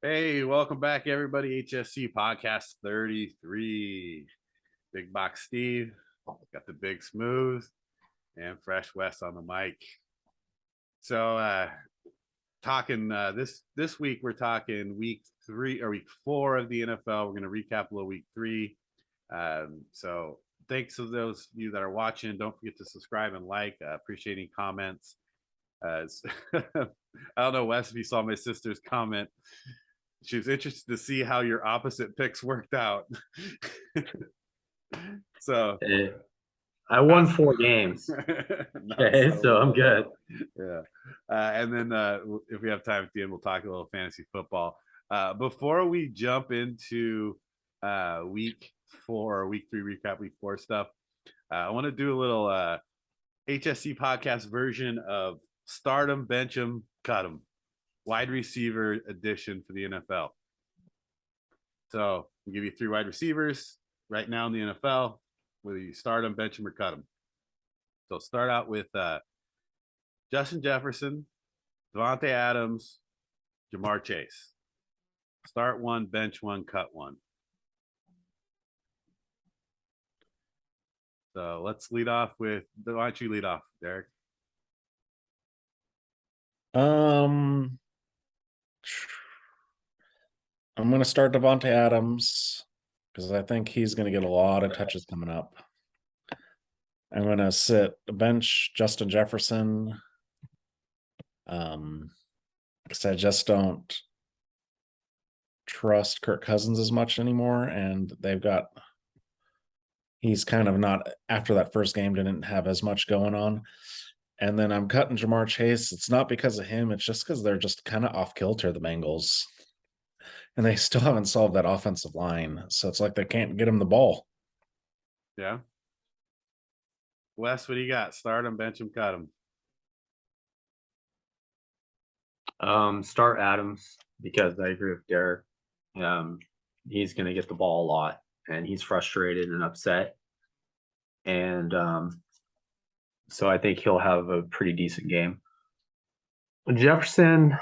Hey, welcome back, everybody. HSC Podcast 33. Big Box Steve, got the Big Smooth, and Fresh West on the mic. So, talking this week, we're talking week 3 or week 4 of the NFL. We're going to recap a little week 3. So, thanks to those of you that are watching. Don't forget to subscribe and like. Appreciate any comments. I don't know, Wes, if you saw my sister's comment. She was interested to see how your opposite picks worked out. So I won 4 games. Okay, so I'm good. Yeah. And then if we have time at the end, we'll talk a little fantasy football. Before we jump into week 4 or week 3 recap, week 4 stuff, I want to do a little HSC podcast version of Stardom, Bench'em, Cut'em, wide receiver edition for the NFL. So we'll give you 3 wide receivers right now in the NFL, whether you start them, bench them, or cut them. So start out with Justin Jefferson, Devontae Adams, Jamar Chase. Start one, bench one, cut one. So let's lead off with, why don't you lead off, Derek? I'm going to start Devontae Adams because I think he's going to get a lot of touches coming up. I'm going to sit bench Justin Jefferson because I just don't trust Kirk Cousins as much anymore, and he's kind of not, after that first game, didn't have as much going on. And then I'm cutting Jamar Chase. It's not because of him. It's just because they're just kind of off kilter, the Bengals. And they still haven't solved that offensive line. So it's like they can't get him the ball. Yeah. Wes, what do you got? Start him, bench him, cut him. Start Adams because I agree with Derek. He's going to get the ball a lot, and he's frustrated and upset. And so I think he'll have a pretty decent game. Jefferson,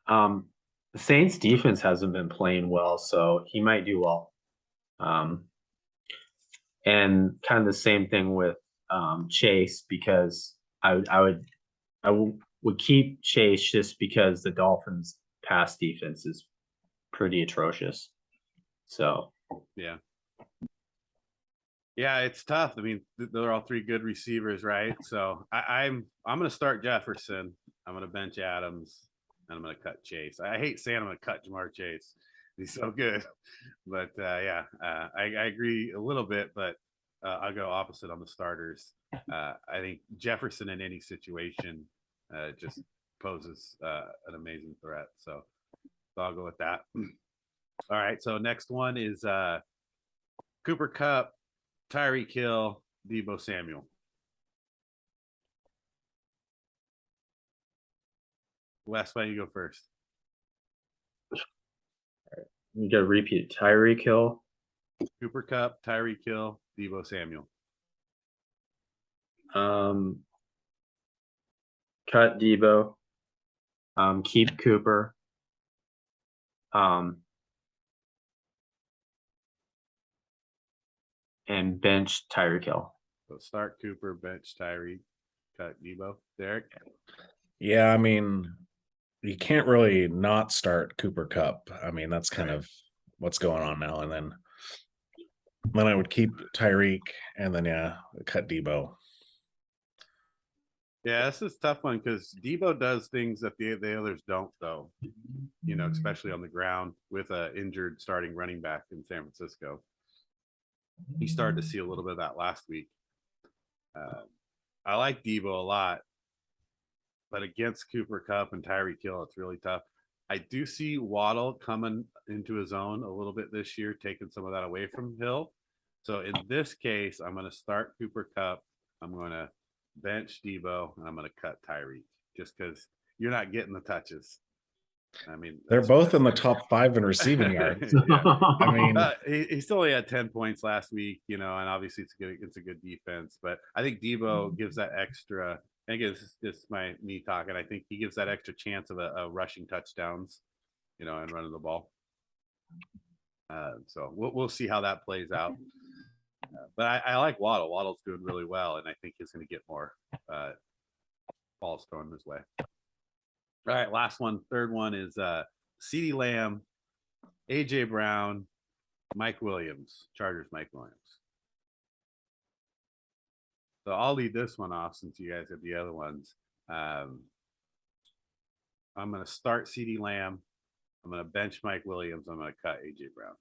the Saints defense hasn't been playing well, so he might do well. And kind of the same thing with Chase, because I would keep Chase just because the Dolphins' pass defense is pretty atrocious. So yeah, it's tough. I mean, they're all 3 good receivers, right? So I'm going to start Jefferson. I'm going to bench Adams, and I'm going to cut Chase. I hate saying I'm going to cut Jamar Chase. He's so good, but I agree a little bit, but I'll go opposite on the starters. I think Jefferson in any situation just poses an amazing threat. So I'll go with that. All right. So next one is Cooper Kupp, Tyreek Hill, Deebo Samuel. Wes, why don't you go first? You got to repeat Tyreek Hill, Cooper Kupp, Tyreek Hill, Deebo Samuel. Cut Deebo, keep Cooper, and bench Tyreek Hill. So start Cooper, bench Tyreek, cut Deebo. Derek? Yeah, I mean, you can't really not start Cooper Kupp. I mean, that's kind of what's going on now. And then I would keep Tyreek, and then cut Deebo. Yeah, this is a tough one because Deebo does things that the others don't, though. You know, especially on the ground with an injured starting running back in San Francisco. He started to see a little bit of that last week. I like Deebo a lot, but against Cooper Kupp and Tyreek Hill, it's really tough. I do see Waddle coming into his own a little bit this year, taking some of that away from Hill. So in this case, I'm going to start Cooper Kupp. I'm going to bench Deebo, and I'm going to cut Tyreek just because you're not getting the touches. I mean, they're both in the top 5 in receiving yards. I mean, he still only had 10 points last week, you know, and obviously it's a good defense. But I think Deebo gives that extra. I guess it's just me talking. I think he gives that extra chance of a rushing touchdowns. and running the ball. So we'll see how that plays out. But I like Waddle. Waddle's doing really well, and I think he's going to get more balls thrown his way. All right, last one. Third one is CeeDee Lamb, A.J. Brown, Mike Williams, Chargers Mike Williams. So I'll lead this one off since you guys have the other ones. I'm going to start CeeDee Lamb. I'm going to bench Mike Williams. I'm going to cut A.J. Brown.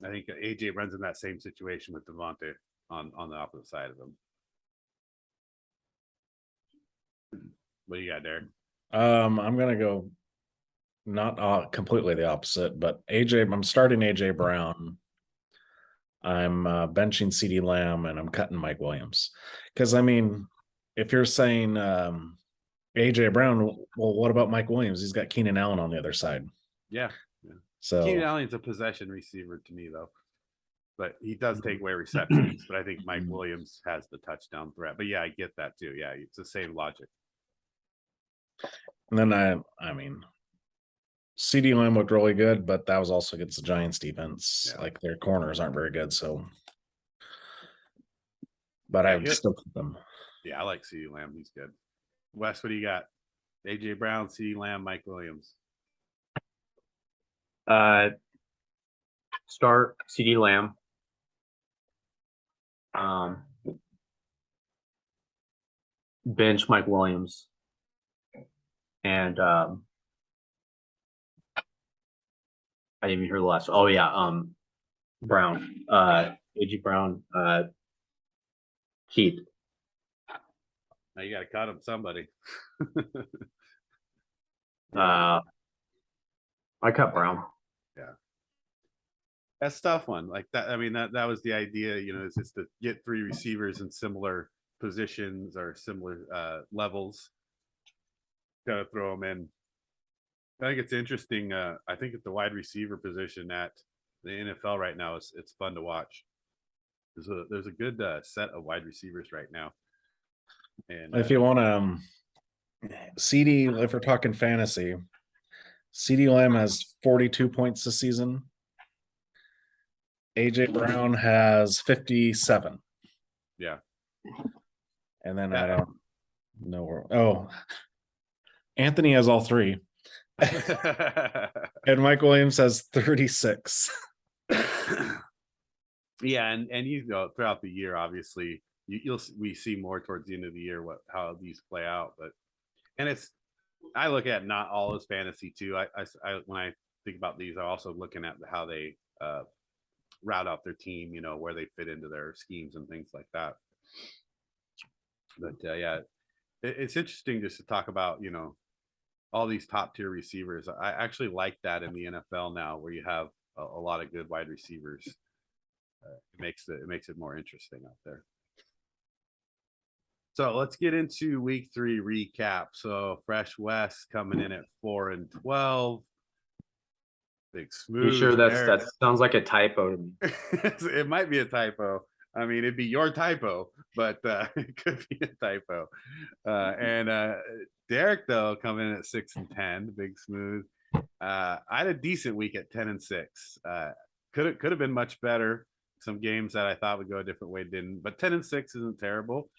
I think A.J. Brown's in that same situation with Devontae on the opposite side of him. What do you got, Derek? I'm gonna go not completely the opposite, but I'm starting AJ Brown. I'm benching CeeDee Lamb, and I'm cutting Mike Williams. Because I mean, if you're saying AJ Brown, well, what about Mike Williams? He's got Keenan Allen on the other side. Yeah. So Keenan Allen's a possession receiver to me, though. But he does take away receptions. But I think Mike Williams has the touchdown threat. But yeah, I get that too. Yeah, it's the same logic. And then I mean, CeeDee Lamb looked really good, but that was also against the Giants defense. Yeah. Like their corners aren't very good, so. But I would still keep them. Yeah, I like CeeDee Lamb. He's good. Wes, what do you got? AJ Brown, CeeDee Lamb, Mike Williams. Start CeeDee Lamb. Bench Mike Williams. And I didn't even hear the last. Oh yeah, Brown. AJ Brown. Keith. Now you got to cut him, somebody. I cut Brown. Yeah, that's a tough one. Like that. I mean, that was the idea. Is just to get three receivers in similar positions or similar levels. Got to throw them in. I think it's interesting. I think at the wide receiver position at the NFL right now, it's fun to watch. There's a good set of wide receivers right now. And if you want to CD, if we're talking fantasy, CeeDee Lamb has 42 points this season. AJ Brown has 57. Yeah. And then I don't know where. Oh, Anthony has all three. And Mike Williams has 36. Yeah, and throughout the year, obviously, we see more towards the end of the year how these play out. But I look at not all as fantasy too. I when I think about these, I'm also looking at how they route out their team, where they fit into their schemes and things like that. But yeah, it's interesting just to talk about all these top tier receivers. I actually like that in the NFL now, where you have a lot of good wide receivers. It makes it more interesting out there. So let's get into week 3 recap. So Fresh West coming in at 4-12. Big Smooth. You sure that sounds like a typo to me? It might be a typo. I mean, it'd be your typo, but it could be a typo. And Derek, though, coming in at 6-10, Big Smooth. I had a decent week at 10-6. Could have been much better. Some games that I thought would go a different way didn't, but 10-6 isn't terrible.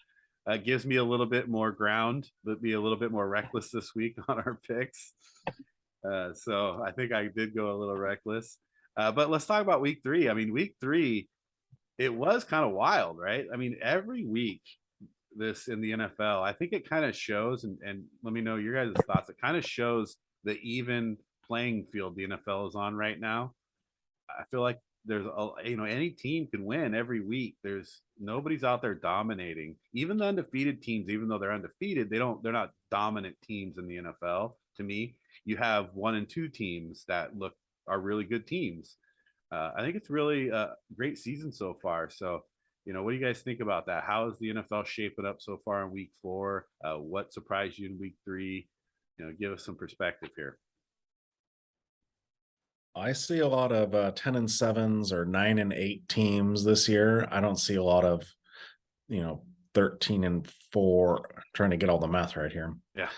Gives me a little bit more ground, but be a little bit more reckless this week on our picks. So I think I did go a little reckless. But let's talk about week 3. I mean, week 3, it was kind of wild, right? I mean, every week this in the NFL, I think it kind of shows, and let me know your guys' thoughts. It kind of shows the even playing field the NFL is on right now. I feel like there's any team can win every week. Nobody's out there dominating. Even the undefeated teams, even though they're undefeated, they're not dominant teams in the NFL. To me, you have 1 and 2 teams that are really good teams. I think it's really a great season so far. So, what do you guys think about that? How is the NFL shaping up so far in week 4? What surprised you in week 3? Give us some perspective here. I see a lot of 10-7s or 9-8 teams this year. I don't see a lot of, 13-4. Trying to get all the math right here. Yeah.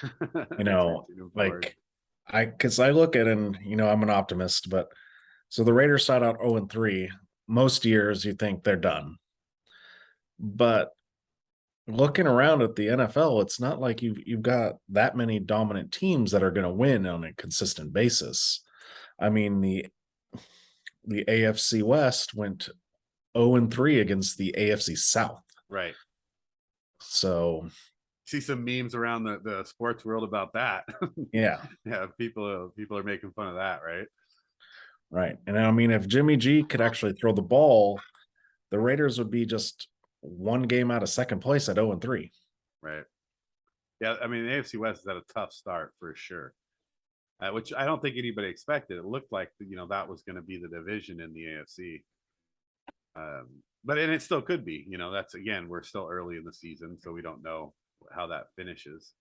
Like because I look at it and I'm an optimist, but so the Raiders start out 0-3. Most years you think they're done, but looking around at the NFL, it's not like you've got that many dominant teams that are going to win on a consistent basis. I mean, the AFC West went 0-3 against the AFC South. Right. So see some memes around the sports world about that. Yeah. Yeah, people are making fun of that, right? Right. And I mean, if Jimmy G could actually throw the ball, the Raiders would be just one game out of second place at 0-3. Right. Yeah, I mean, the AFC West has had a tough start for sure, which I don't think anybody expected. It looked like that was going to be the division in the AFC, but it still could be. That's again, we're still early in the season, so we don't know how that finishes.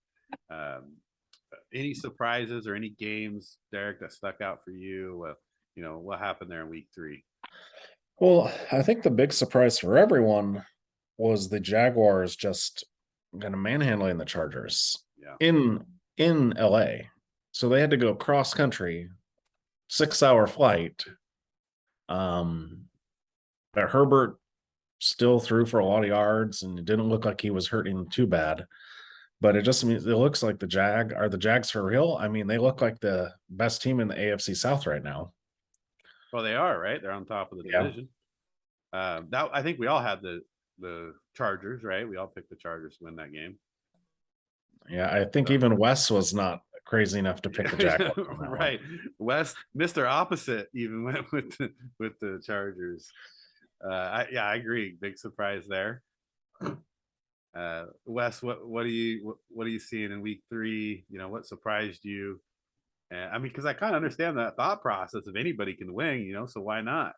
Any surprises or any games, Derek, that stuck out for you? What happened there in week 3? Well, I think the big surprise for everyone was the Jaguars just kind of manhandling the Chargers in LA. So they had to go cross country, 6-hour flight. But Herbert still threw for a lot of yards, and it didn't look like he was hurting too bad. But it looks like the Jags for real. I mean, they look like the best team in the AFC South right now. Well, they are, right? They're on top of the division. That I think we all had the Chargers, right? We all picked the Chargers to win that game. Yeah, I think even Wes was not crazy enough to pick the Jaguars. Right. Wes, Mr. Opposite, even went with the Chargers. I agree. Big surprise there. Wes, what are you seeing in week 3? What surprised you? I mean, because I kind of understand that thought process. If anybody can win, so why not?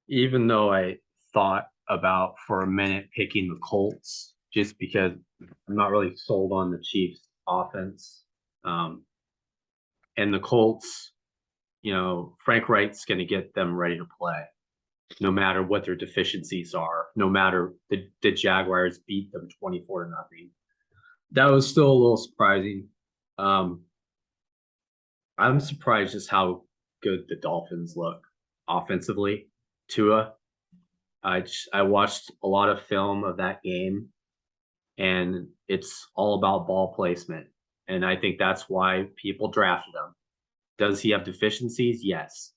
Even though I thought about for a minute picking the Colts, just because I'm not really sold on the Chiefs offense. And the Colts, Frank Wright's going to get them ready to play, no matter what their deficiencies are, no matter the Jaguars beat them 24-0. That was still a little surprising. I'm surprised just how good the Dolphins look offensively. Tua, I watched a lot of film of that game, and it's all about ball placement. And I think that's why people drafted him. Does he have deficiencies? Yes.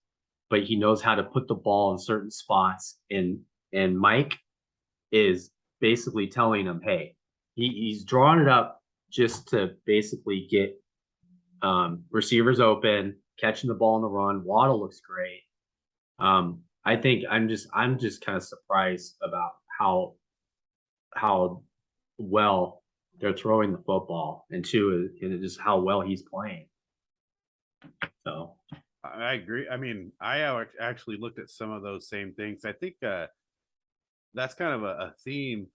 But he knows how to put the ball in certain spots. And Mike is basically telling him, hey, he's drawing it up just to basically get receivers open, catching the ball on the run. Waddle looks great. I think I'm just kind of surprised about how well they're throwing the football, and just how well he's playing. So I agree. I mean, I actually looked at some of those same things. I think that's kind of a theme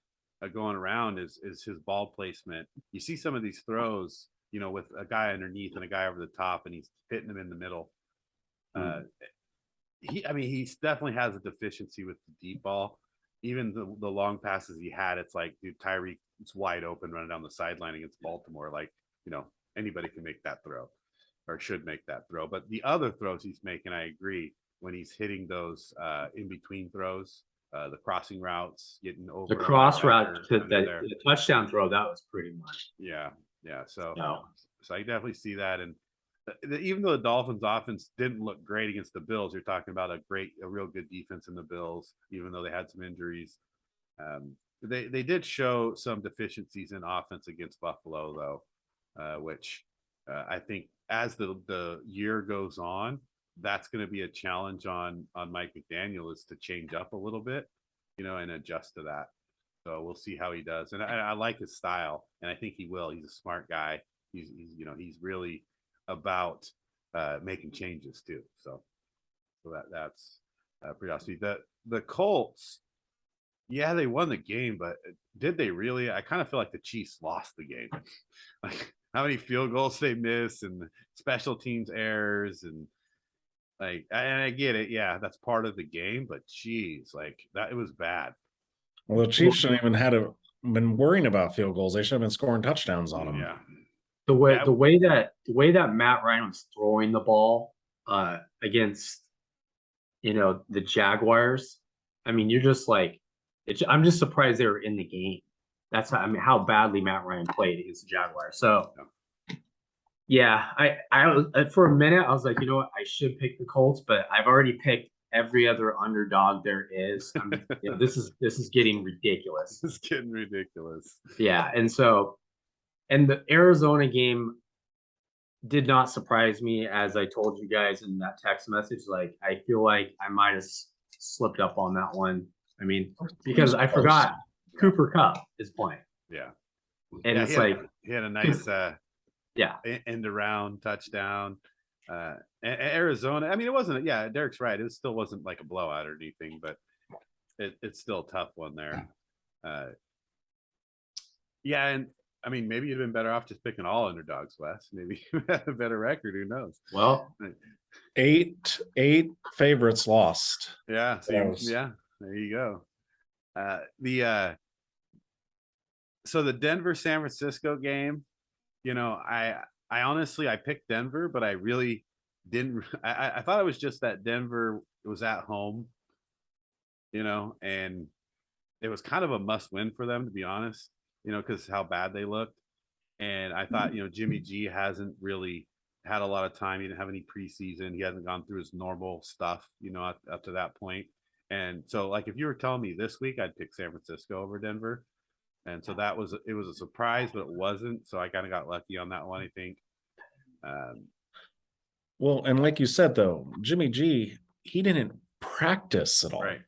going around is his ball placement. You see some of these throws, with a guy underneath and a guy over the top, and he's hitting them in the middle. He definitely has a deficiency with the deep ball. Even the long passes he had, it's like, dude, Tyreek is wide open running down the sideline against Baltimore. Like, anybody can make that throw or should make that throw. But the other throws he's making, I agree, when he's hitting those in between throws, the crossing routes, getting over the cross route to the touchdown throw, that was pretty much. Yeah. So I definitely see that. And even though the Dolphins offense didn't look great against the Bills, you're talking about a real good defense in the Bills, even though they had some injuries. They did show some deficiencies in offense against Buffalo, though, which I think as the year goes on, that's going to be a challenge on Mike McDaniel, is to change up a little bit, and adjust to that. So we'll see how he does. And I like his style, and I think he will. He's a smart guy. He's really about making changes too. So that's pretty awesome. The Colts, yeah, they won the game, but did they really? I kind of feel like the Chiefs lost the game. Like how many field goals they missed and special teams errors, and I get it. Yeah, that's part of the game, but geez, like that, it was bad. Well, the Chiefs shouldn't even been worrying about field goals. They should have been scoring touchdowns on them. Yeah. The way that Matt Ryan was throwing the ball against the Jaguars, I mean, you're just like, I'm just surprised they were in the game. That's how badly Matt Ryan played against the Jaguars. So yeah, I for a minute I was like, you know what, I should pick the Colts, but I've already picked every other underdog there is. This is getting ridiculous. It's getting ridiculous. Yeah, and the Arizona game did not surprise me, as I told you guys in that text message. Like, I feel like I might have slipped up on that one. I mean, because I forgot Cooper Kupp is playing. Yeah. And it's he had a nice end around touchdown. Arizona, I mean, it wasn't, Derek's right. It still wasn't like a blowout or anything, but it's still a tough one there. And I mean, maybe you'd have been better off just picking all underdogs, Wes. Maybe you had a better record. Who knows? Well, 8 favorites lost. Yeah. Yeah. There you go. So the Denver San Francisco game, I honestly, I picked Denver, but I really didn't. I thought it was just that Denver was at home, and it was kind of a must win for them, to be honest, because how bad they looked. And I thought, Jimmy G hasn't really had a lot of time. He didn't have any preseason. He hasn't gone through his normal stuff, up to that point. And so, like, if you were telling me this week, I'd pick San Francisco over Denver. And so it was a surprise, but it wasn't. So I kind of got lucky on that one, I think. Well, and like you said, though, Jimmy G, he didn't practice at all. Right.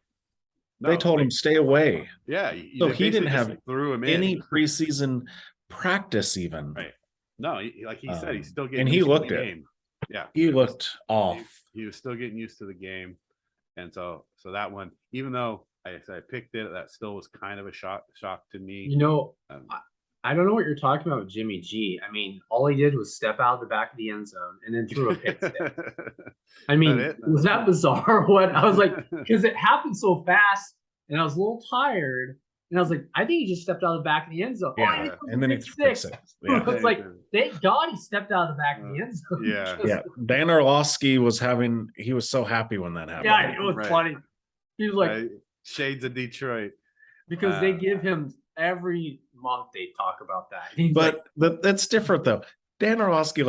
They told him stay away. Yeah. So he didn't have threw him any in. preseason practice even. Right. No, like he said, he's still getting and he used looked to the it. game. Yeah. He looked off. He was still getting used to the game. And so that one, even though I picked it, that still was kind of a shock to me. I don't know what you're talking about with Jimmy G. I mean, all he did was step out of the back of the end zone and then threw a pick stick. I mean, was that bizarre? What I was like, because it happened so fast, and I was a little tired, and I was like, I think he just stepped out of the back of the end zone. Yeah, and then he threw pick six. Yeah. I was like, thank God he stepped out of the back of the end zone. Yeah. Dan Orlovsky he was so happy when that happened. Yeah, it was funny. He was like, shades of Detroit. Because they give him every month they talk about that. But that's different though. Dan Orlovsky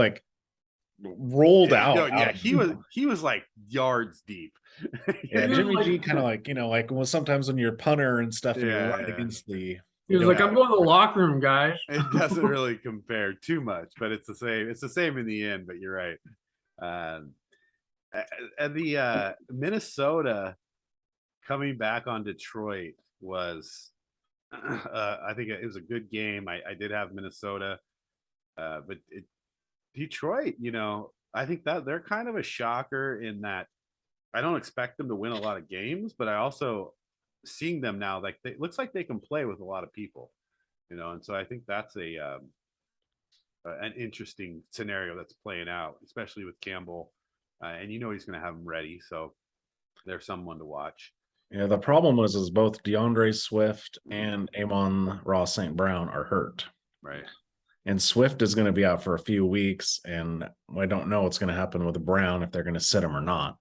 rolled out. He was like yards deep. Jimmy G kind of like sometimes when you're a punter and stuff and you're right against the. He was like, I'm going to the locker room, guys. It doesn't really compare too much, but it's the same. It's the same in the end, but you're right. And the Minnesota coming back on Detroit was, I think it was a good game. I did have Minnesota, but Detroit, I think that they're kind of a shocker in that I don't expect them to win a lot of games, but I also seeing them now, like it looks like they can play with a lot of people, and so I think that's an interesting scenario that's playing out, especially with Campbell, and he's going to have them ready, so they're someone to watch. Yeah, the problem is both DeAndre Swift and Amon-Ra St. Brown are hurt. Right. And Swift is going to be out for a few weeks, and I don't know what's going to happen with Brown, if they're going to sit him or not.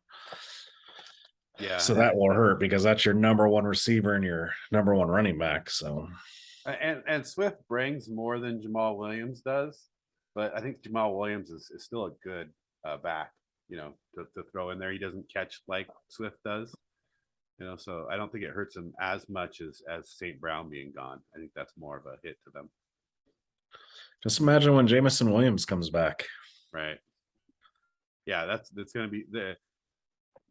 Yeah. So that will hurt because that's your number one receiver and your number one running back. So, and Swift brings more than Jamal Williams does, but I think Jamal Williams is still a good back, to throw in there. He doesn't catch like Swift does. So I don't think it hurts them as much as St. Brown being gone. I think that's more of a hit to them. Just imagine when Jameson Williams comes back. Right. Yeah, that's going to be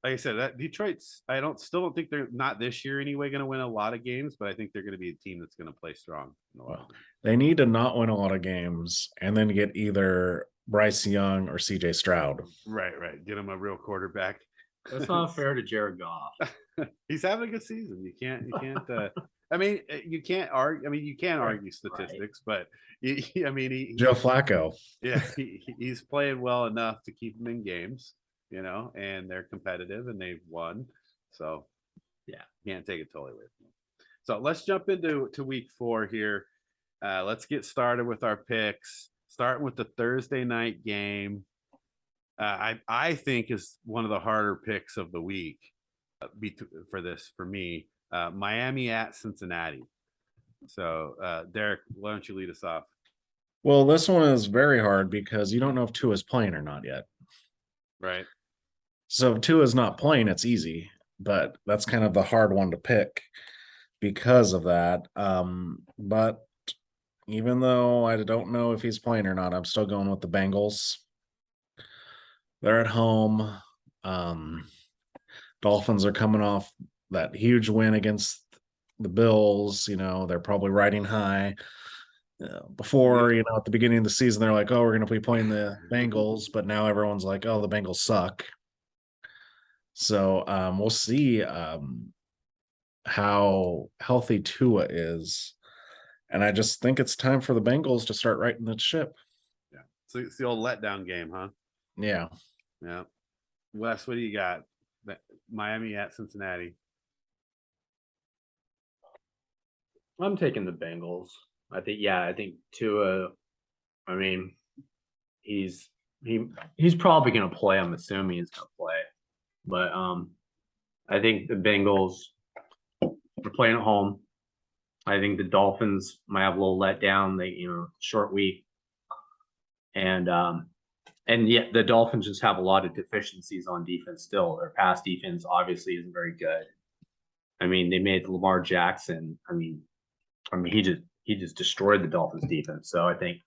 like I said, that Detroit's. Still don't think they're not this year anyway going to win a lot of games, but I think they're going to be a team that's going to play strong. Well, they need to not win a lot of games and then get either Bryce Young or CJ Stroud. Right. Get them a real quarterback. That's not fair to Jared Goff. He's having a good season. You can't. I mean, you can't argue. I mean, you can argue statistics, but Joe Flacco. Yeah, he's playing well enough to keep them in games, and they're competitive and they've won. So, yeah, can't take it totally away from them. So let's jump into week 4 here. Let's get started with our picks. Starting with the Thursday night game. I think is one of the harder picks of the week for me. Miami at Cincinnati. So Derek, why don't you lead us off? Well, this one is very hard because you don't know if Tua is playing or not yet. Right. So if Tua is not playing, it's easy, but that's kind of the hard one to pick because of that. But even though I don't know if he's playing or not, I'm still going with the Bengals. They're at home. Dolphins are coming off that huge win against the Bills. They're probably riding high. Before, at the beginning of the season, they're like, oh, we're going to be playing the Bengals. But now everyone's like, oh, the Bengals suck. So we'll see how healthy Tua is. And I just think it's time for the Bengals to start righting the ship. Yeah. So it's the old letdown game, huh? Yeah. Yeah. Wes, what do you got? Miami at Cincinnati. I'm taking the Bengals. I think Tua, I mean, he's probably going to play. I'm assuming he's going to play. But I think the Bengals are playing at home. I think the Dolphins might have a little letdown. They, short week. And yet the Dolphins just have a lot of deficiencies on defense still. Their pass defense obviously isn't very good. I mean, they made Lamar Jackson. I mean, he just destroyed the Dolphins defense. So I think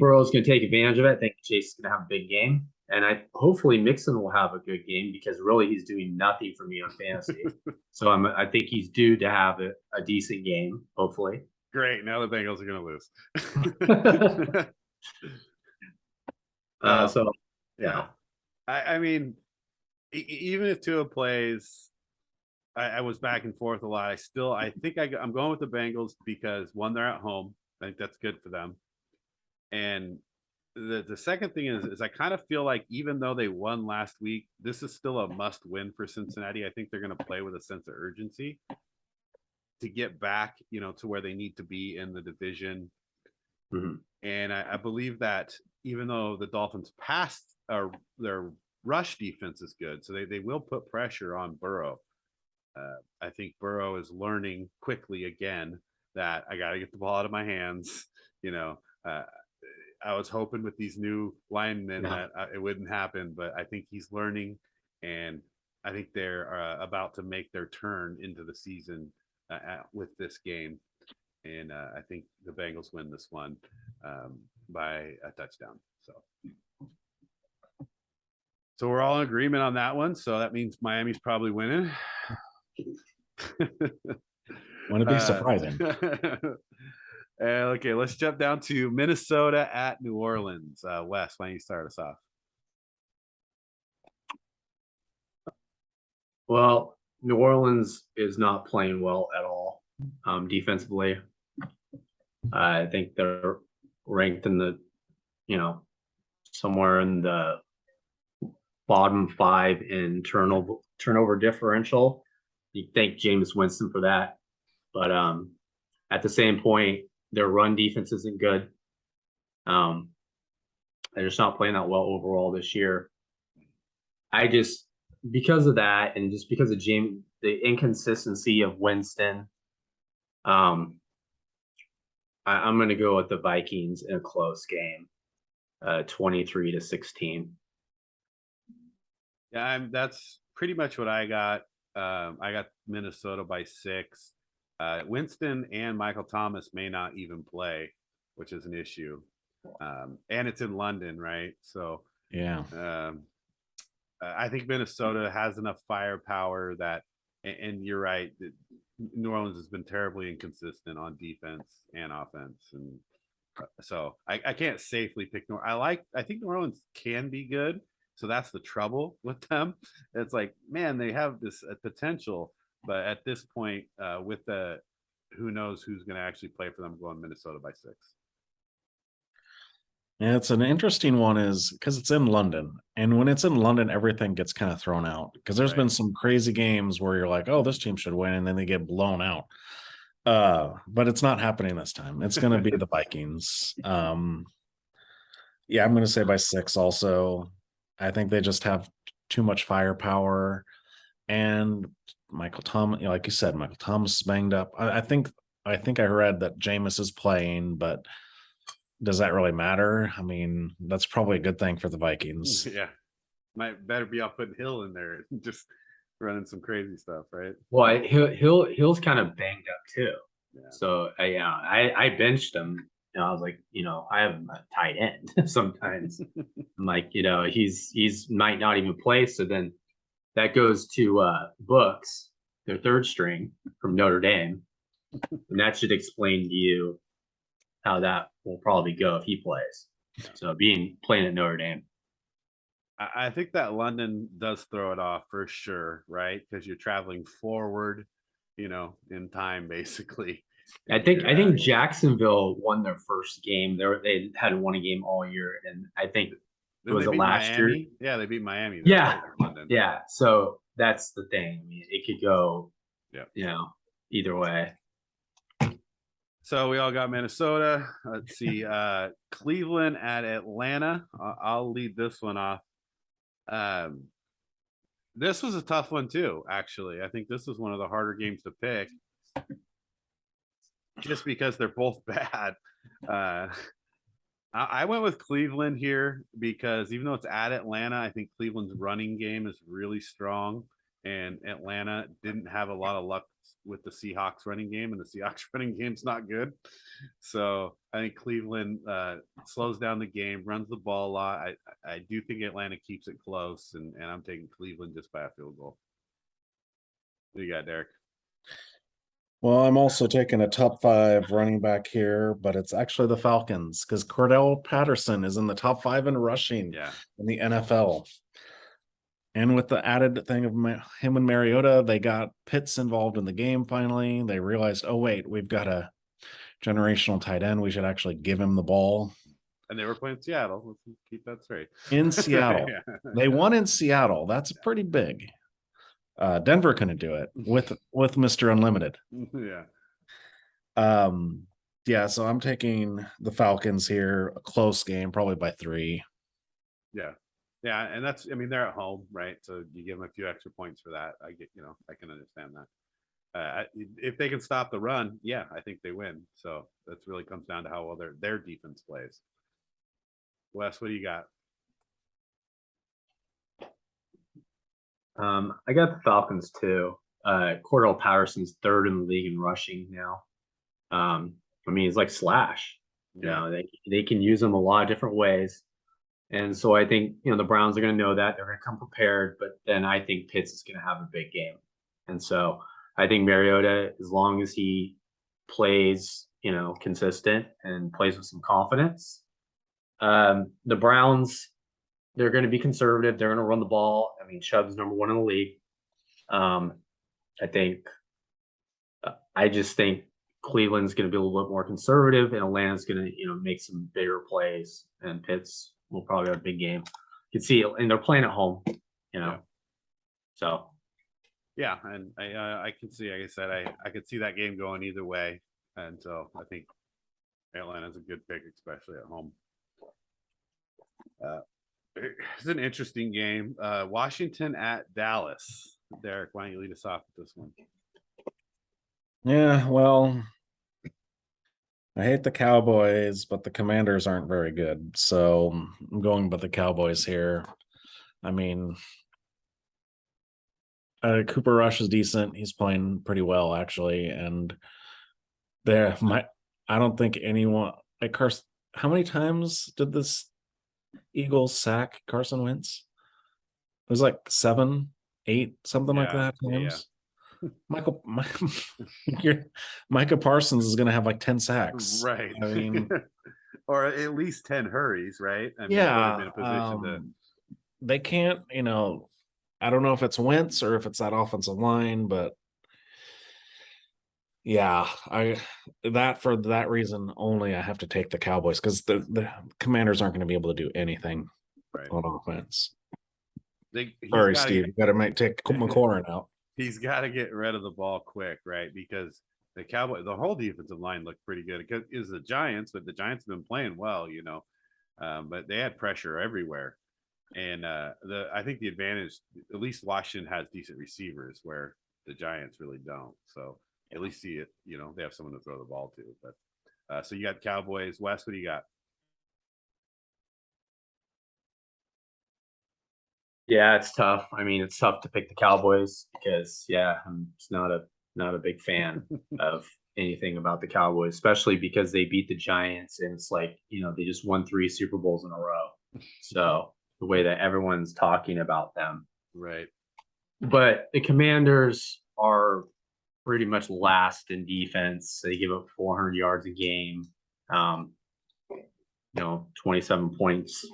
Burrow's going to take advantage of it. I think Chase is going to have a big game, and hopefully Mixon will have a good game because really he's doing nothing for me on fantasy. So I think he's due to have a decent game. Hopefully. Great. Now the Bengals are going to lose. So yeah. I mean, even if Tua plays, I was back and forth a lot. I think I'm going with the Bengals because one, they're at home. I think that's good for them. And the second thing is I kind of feel like even though they won last week, this is still a must win for Cincinnati. I think they're going to play with a sense of urgency to get back, to where they need to be in the division. Mm-hmm. And I believe that even though the Dolphins passed their rush defense is good, so they will put pressure on Burrow. I think Burrow is learning quickly again that I got to get the ball out of my hands. I was hoping with these new linemen that it wouldn't happen, but I think he's learning, and I think they're about to make their turn into the season with this game. And I think the Bengals win this one by a touchdown. So we're all in agreement on that one. So that means Miami's probably winning. Wouldn't be surprising. Okay, let's jump down to Minnesota at New Orleans. Wes, why don't you start us off? Well, New Orleans is not playing well at all defensively. I think they're ranked in the, somewhere in the bottom 5 in turnover differential. You thank Jameis Winston for that. But at the same point, their run defense isn't good. They're just not playing that well overall this year. Because of that, and just because of the inconsistency of Winston, I'm going to go with the Vikings in a close game, 23-16. Yeah, that's pretty much what I got. I got Minnesota by 6. Winston and Michael Thomas may not even play, which is an issue. And it's in London, right? So yeah. I think Minnesota has enough firepower that, and you're right, New Orleans has been terribly inconsistent on defense and offense, and so I can't safely pick I think New Orleans can be good, so that's the trouble with them. It's like, man, they have this potential, but at this point, with who knows who's going to actually play for them, going Minnesota by 6. Yeah, it's an interesting one is because it's in London. And when it's in London, everything gets kind of thrown out. Because there's been Right. some crazy games where you're like, oh, this team should win, and then they get blown out. But it's not happening this time. It's gonna be the Vikings. Yeah, I'm gonna say by 6 also. I think they just have too much firepower. And Michael Thomas, like you said, Michael Thomas is banged up. I think I read that Jameis is playing, but does that really matter? I mean, that's probably a good thing for the Vikings. Yeah. Might better be off putting Hill in there, just running some crazy stuff, right? Well, Hill's kind of banged up too. Yeah. So I benched him. I was like, I have him at tight end sometimes. I'm like, he's might not even play. So then that goes to Books, their third string from Notre Dame, and that should explain to you how that will probably go if he plays. So playing at Notre Dame. I think that London does throw it off for sure, right? Because you're traveling forward, in time basically. I think Jacksonville won their first game. They hadn't won a game all year, and I think was it last Miami? year? Yeah, they beat Miami. Yeah, London. yeah. So that's the thing. I mean, it could go, yeah, either way. So we all got Minnesota. Let's see, Cleveland at Atlanta. I'll lead this one off. This was a tough one too. Actually, I think this was one of the harder games to pick, just because they're both bad. I went with Cleveland here because even though it's at Atlanta, I think Cleveland's running game is really strong, and Atlanta didn't have a lot of luck with the Seahawks running game, and the Seahawks running game's not good. So I think Cleveland slows down the game, runs the ball a lot. I do think Atlanta keeps it close, and I'm taking Cleveland just by a field goal. What do you got, Derek? Well, I'm also taking a top 5 running back here, but it's actually the Falcons because Cordell Patterson is in the top 5 in rushing in the NFL. And with the added thing of him and Mariota, they got Pitts involved in the game finally. They realized, oh, wait, we've got a generational tight end. We should actually give him the ball. And they were playing Seattle. Let's keep that straight. In Seattle. They won in Seattle. That's pretty big. Denver couldn't do it with Mr. Unlimited. Yeah. So I'm taking the Falcons here, a close game, probably by 3. Yeah, and they're at home, right? So you give them a few extra points for that. I can understand that. If they can stop the run, I think they win. So that really comes down to how well their defense plays. Wes, what do you got? I got the Falcons too. Cordell Patterson's 3rd in the league in rushing now. He's like Slash. They can use him a lot of different ways. And so I think, the Browns are going to know that. They're going to come prepared. But then I think Pitts is going to have a big game. And so I think Mariota, as long as he plays, consistent and plays with some confidence, the Browns, they're going to be conservative. They're going to run the ball. Chubb's number 1 in the league. I just think Cleveland's going to be a little bit more conservative, and Atlanta's going to, make some bigger plays, and Pitts will probably have a big game. You can see it, and they're playing at home, So. Yeah, and I can see, like I said, I could see that game going either way, and so I think Atlanta's a good pick, especially at home. It's an interesting game. Washington at Dallas. Derek, why don't you lead us off with this one? Yeah, well, I hate the Cowboys, but the Commanders aren't very good. So I'm going with the Cowboys here. Cooper Rush is decent. He's playing pretty well, actually. And I don't think anyone at Carson. How many times did this Eagles sack Carson Wentz? It was like 7, 8, something like that. Times. Micah Parsons is going to have like 10 sacks, right? Or at least 10 hurries, right? In a position they can't. I don't know if it's Wentz or if it's that offensive line, but Yeah, for that reason only, I have to take the Cowboys because the Commanders aren't going to be able to do anything Right. on offense. He's Sorry, gotta Steve. You got to take McLaurin out. He's got to get rid of the ball quick, right? Because the whole defensive line looked pretty good. It is the Giants, but the Giants have been playing well, but they had pressure everywhere. And I think the advantage, at least Washington has decent receivers where the Giants really don't. So at least see it, they have someone to throw the ball to. But so you got Cowboys. Wes, what do you got? Yeah, it's tough. I mean, it's tough to pick the Cowboys because I'm just not a big fan of anything about the Cowboys, especially because they beat the Giants and it's like, they just won 3 Super Bowls in a row. So the way that everyone's talking about them. Right. But the Commanders are pretty much last in defense. They give up 400 yards a game, 27 points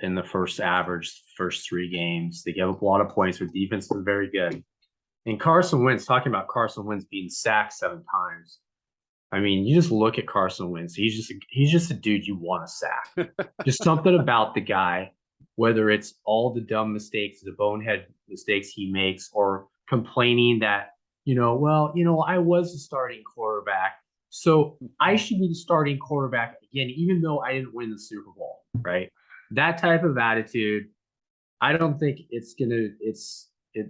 in the first 3 games. They give up a lot of points. Their defense is very good. And Carson Wentz, talking about Carson Wentz being sacked 7 times. I mean, you just look at Carson Wentz. He's just a dude you want to sack. Just something about the guy, whether it's all the dumb mistakes, the bonehead mistakes he makes, or complaining that, I was the starting quarterback, so I should be the starting quarterback again, even though I didn't win the Super Bowl, right? That type of attitude, I don't think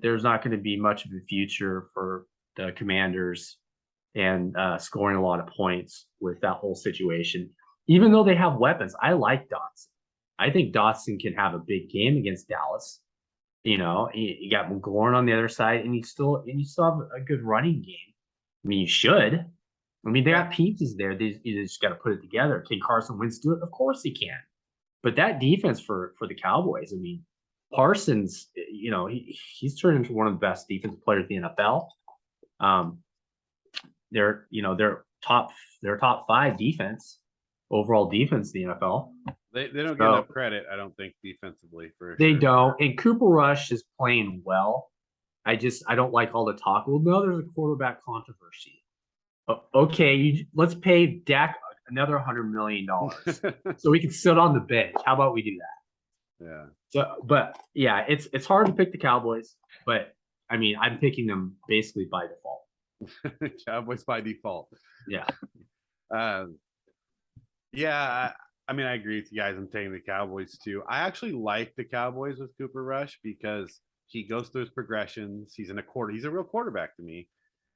there's not going to be much of a future for the Commanders and scoring a lot of points with that whole situation. Even though they have weapons, I like Dotson. I think Dotson can have a big game against Dallas. You got McLaurin on the other side, and you still have a good running game. I mean, you should. I mean, they got pieces there. You just got to put it together. Can Carson Wentz do it? Of course he can. But that defense for the Cowboys, I mean, Parsons, he's turned into one of the best defensive players in the NFL. They're top 5 defense, overall defense in the NFL. They don't get enough credit, I don't think, defensively They don't. And Cooper Rush is playing well. I don't like all the talk. Well, no, there's a quarterback controversy. Okay, let's pay Dak another $100 million so we can sit on the bench. How about we do that? Yeah. So, but yeah, it's hard to pick the Cowboys, but I mean, I'm picking them basically by default. Cowboys by default. Yeah. Yeah. I mean, I agree with you guys. I'm taking the Cowboys too. I actually like the Cowboys with Cooper Rush because he goes through his progressions. He's a real quarterback to me.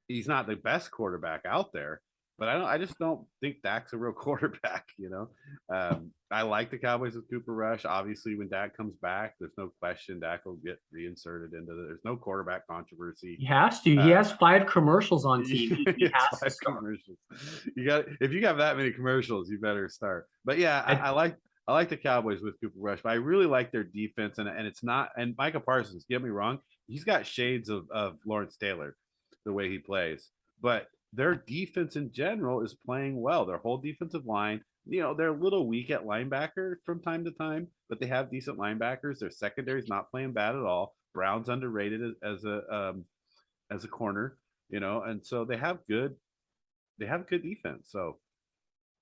He's not the best quarterback out there, but I just don't think Dak's a real quarterback, I like the Cowboys with Cooper Rush. Obviously, when Dak comes back, there's no question Dak will get reinserted into there's no quarterback controversy. He has to. He has 5 commercials on TV. He has 5 commercials. If you have that many commercials, you better start. But yeah, I like the Cowboys with Cooper Rush, but I really like their defense, and it's not. And Micah Parsons, get me wrong, he's got shades of Lawrence Taylor, the way he plays, but their defense in general is playing well. Their whole defensive line, they're a little weak at linebacker from time to time, but they have decent linebackers. Their secondary is not playing bad at all. Brown's underrated as a corner, and so they have good defense. So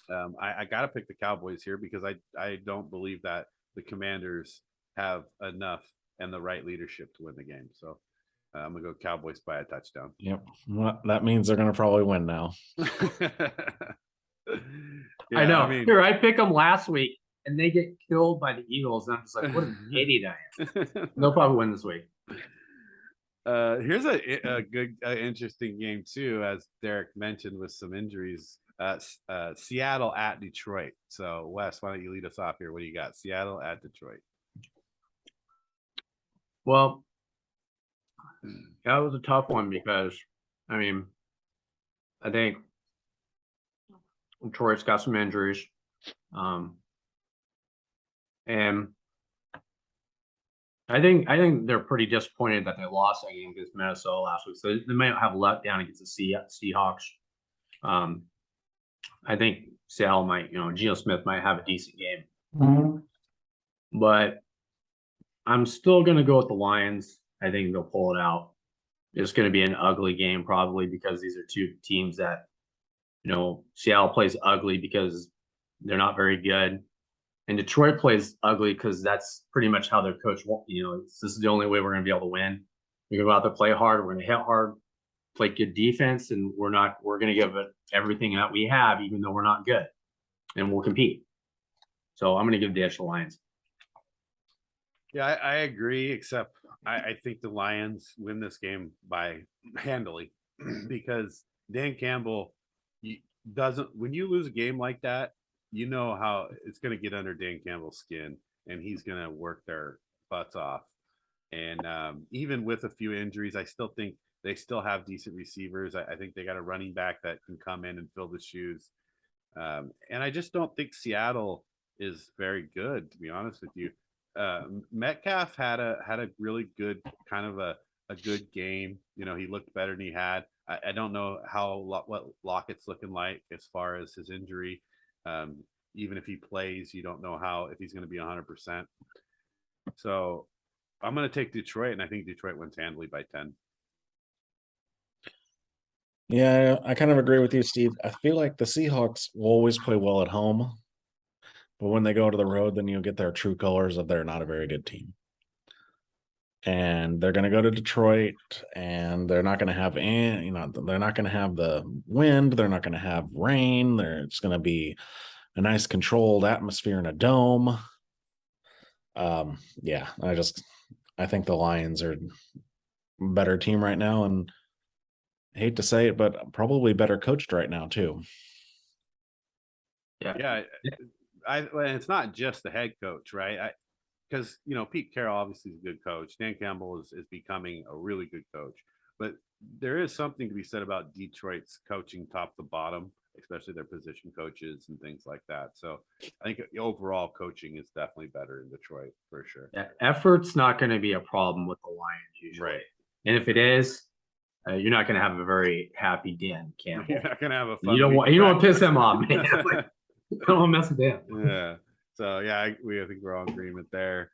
I got to pick the Cowboys here because I don't believe that the Commanders have enough and the right leadership to win the game. So I'm gonna go Cowboys by a touchdown. Yep. Well, that means they're gonna probably win now. I know. Here, I picked them last week, and they get killed by the Eagles, and I'm just like, what an idiot I am. They'll probably win this week. Here's a good, interesting game too, as Derek mentioned, with some injuries. Seattle at Detroit. So, Wes, why don't you lead us off here? What do you got? Seattle at Detroit. Well, that was a tough one because, I mean, I think Detroit's got some injuries. And I think they're pretty disappointed that they lost that game against Minnesota last week. So they might have a letdown against the Seahawks. I think Seattle might, Geno Smith might have a decent game. Mm-hmm. But I'm still going to go with the Lions. I think they'll pull it out. it's going to be an ugly game probably because these are two teams that, Seattle plays ugly because they're not very good. And Detroit plays ugly because that's pretty much how their coach wants. This is the only way we're going to be able to win. We're going to go out there, play hard. We're going to hit hard, play good defense, and we're going to give it everything that we have, even though we're not good, and we'll compete. So I'm going to give the edge to Lions. Yeah, I agree, except I think the Lions win this game by handily because Dan Campbell when you lose a game like that, you know how it's going to get under Dan Campbell's skin, and he's going to work their butts off. And even with a few injuries, I still think they still have decent receivers. I think they got a running back that can come in and fill the shoes. And I just don't think Seattle is very good, to be honest with you. Metcalf had a really good kind of a good game. He looked better than he had. I don't know what Lockett's looking like as far as his injury. Even if he plays, you don't know if he's going to be 100%. So I'm going to take Detroit, and I think Detroit wins handily by 10. Yeah, I kind of agree with you, Steve. I feel like the Seahawks will always play well at home, but when they go to the road, then you'll get their true colors of they're not a very good team. And they're going to go to Detroit, and they're not going to have they're not going to have the wind, they're not going to have rain. It's going to be a nice controlled atmosphere in a dome. Yeah, I think the Lions are a better team right now, and I hate to say it, but probably better coached right now too. Yeah. And it's not just the head coach, right? Because Pete Carroll obviously is a good coach. Dan Campbell is becoming a really good coach, but there is something to be said about Detroit's coaching top to bottom, especially their position coaches and things like that. So I think overall coaching is definitely better in Detroit for sure. Yeah, effort's not going to be a problem with the Lions usually, right? And if it is, you're not going to have a very happy Dan Campbell. You're not going to have a fun. You don't want to piss him off, man. You don't want to mess with him. Yeah. So yeah, I think we're all in agreement there.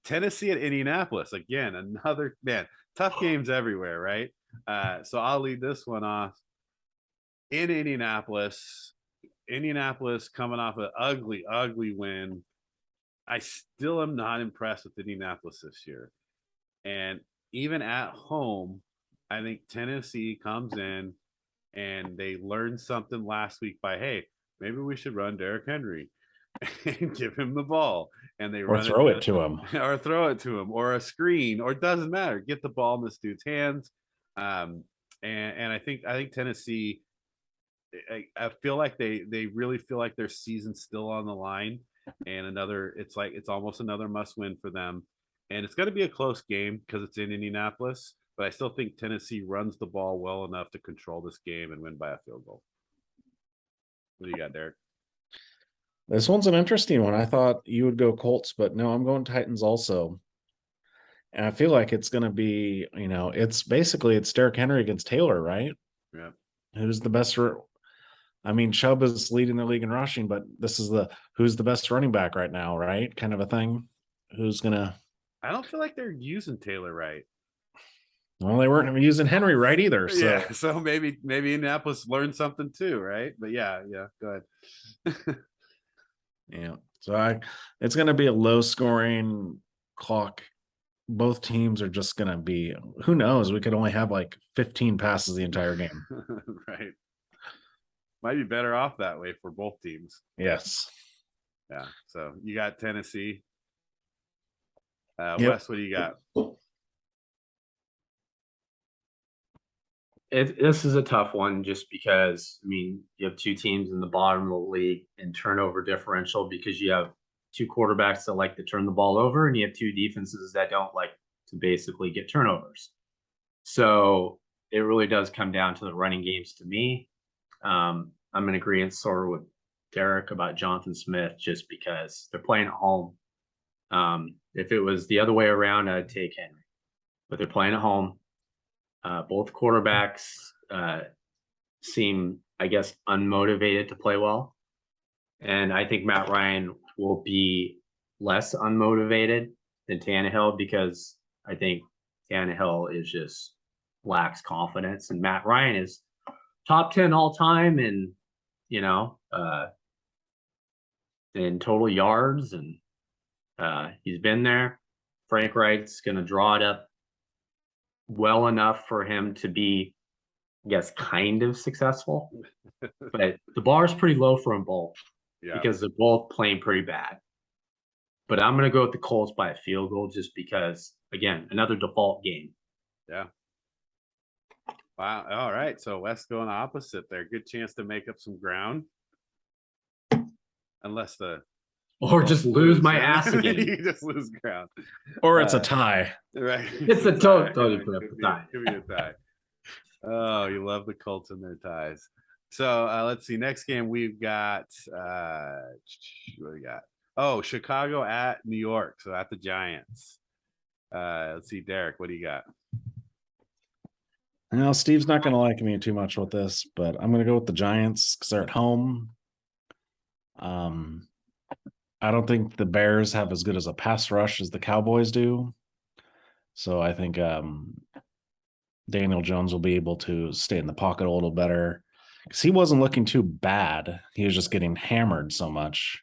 Tennessee at Indianapolis again. Another tough games everywhere, right? So I'll lead this one off. In Indianapolis coming off an ugly win. I still am not impressed with Indianapolis this year. And even at home, I think Tennessee comes in and they learned something last week by, hey, maybe we should run Derrick Henry and give him the ball. And they throw it to him. Or throw it to him, or a screen, or it doesn't matter. Get the ball in this dude's hands. And I think Tennessee, I feel like they really feel like their season's still on the line. And it's almost another must win for them. And it's going to be a close game because it's in Indianapolis, but I still think Tennessee runs the ball well enough to control this game and win by a field goal. What do you got, Derek? This one's an interesting one. I thought you would go Colts, but no, I'm going Titans also. And I feel like it's going to be, it's Derrick Henry against Taylor, right? Yeah. Who's the best? Chubb is leading the league in rushing, but this is who's the best running back right now, right? Kind of a thing. Who's going to. I don't feel like they're using Taylor right. Well, they weren't using Henry right either. So. Yeah, so maybe Indianapolis learned something too, right? But yeah, go ahead. Yeah, so it's going to be a low-scoring clock. Both teams are just going to be. Who knows? We could only have like 15 passes the entire game. Right. Might be better off that way for both teams. Yes. Yeah. So you got Tennessee. Yep. Wes, what do you got? This is a tough one just because, you have two teams in the bottom of the league in turnover differential because you have two quarterbacks that like to turn the ball over and you have two defenses that don't like to basically get turnovers. So it really does come down to the running games to me. I'm in agreement sort of with Derek about Jonathan Smith just because they're playing at home. If it was the other way around, I'd take Henry. But they're playing at home. Both quarterbacks seem, I guess, unmotivated to play well. And I think Matt Ryan will be less unmotivated than Tannehill because I think Tannehill is just lacks confidence. And Matt Ryan is top 10 all time in, in total yards, and he's been there. Frank Reich's going to draw it up well enough for him to be, I guess, kind of successful. But the bar is pretty low for them both because they're both playing pretty bad. But I'm going to go with the Colts by a field goal just because, again, another default game. Yeah. Wow. All right. So Wes going opposite there. Good chance to make up some ground. Unless or just lose my ass again. You just lose ground. Or it's a tie. Right. It's a totally put up a tie. Could be a tie. Oh, you love the Colts and their ties. So let's see. Next game we've got what do we got? Oh, Chicago at New York. So at the Giants. Let's see, Derek, what do you got? Now, Steve's not going to like me too much with this, but I'm going to go with the Giants because they're at home. I don't think the Bears have as good as a pass rush as the Cowboys do. So I think Daniel Jones will be able to stay in the pocket a little better because he wasn't looking too bad. He was just getting hammered so much.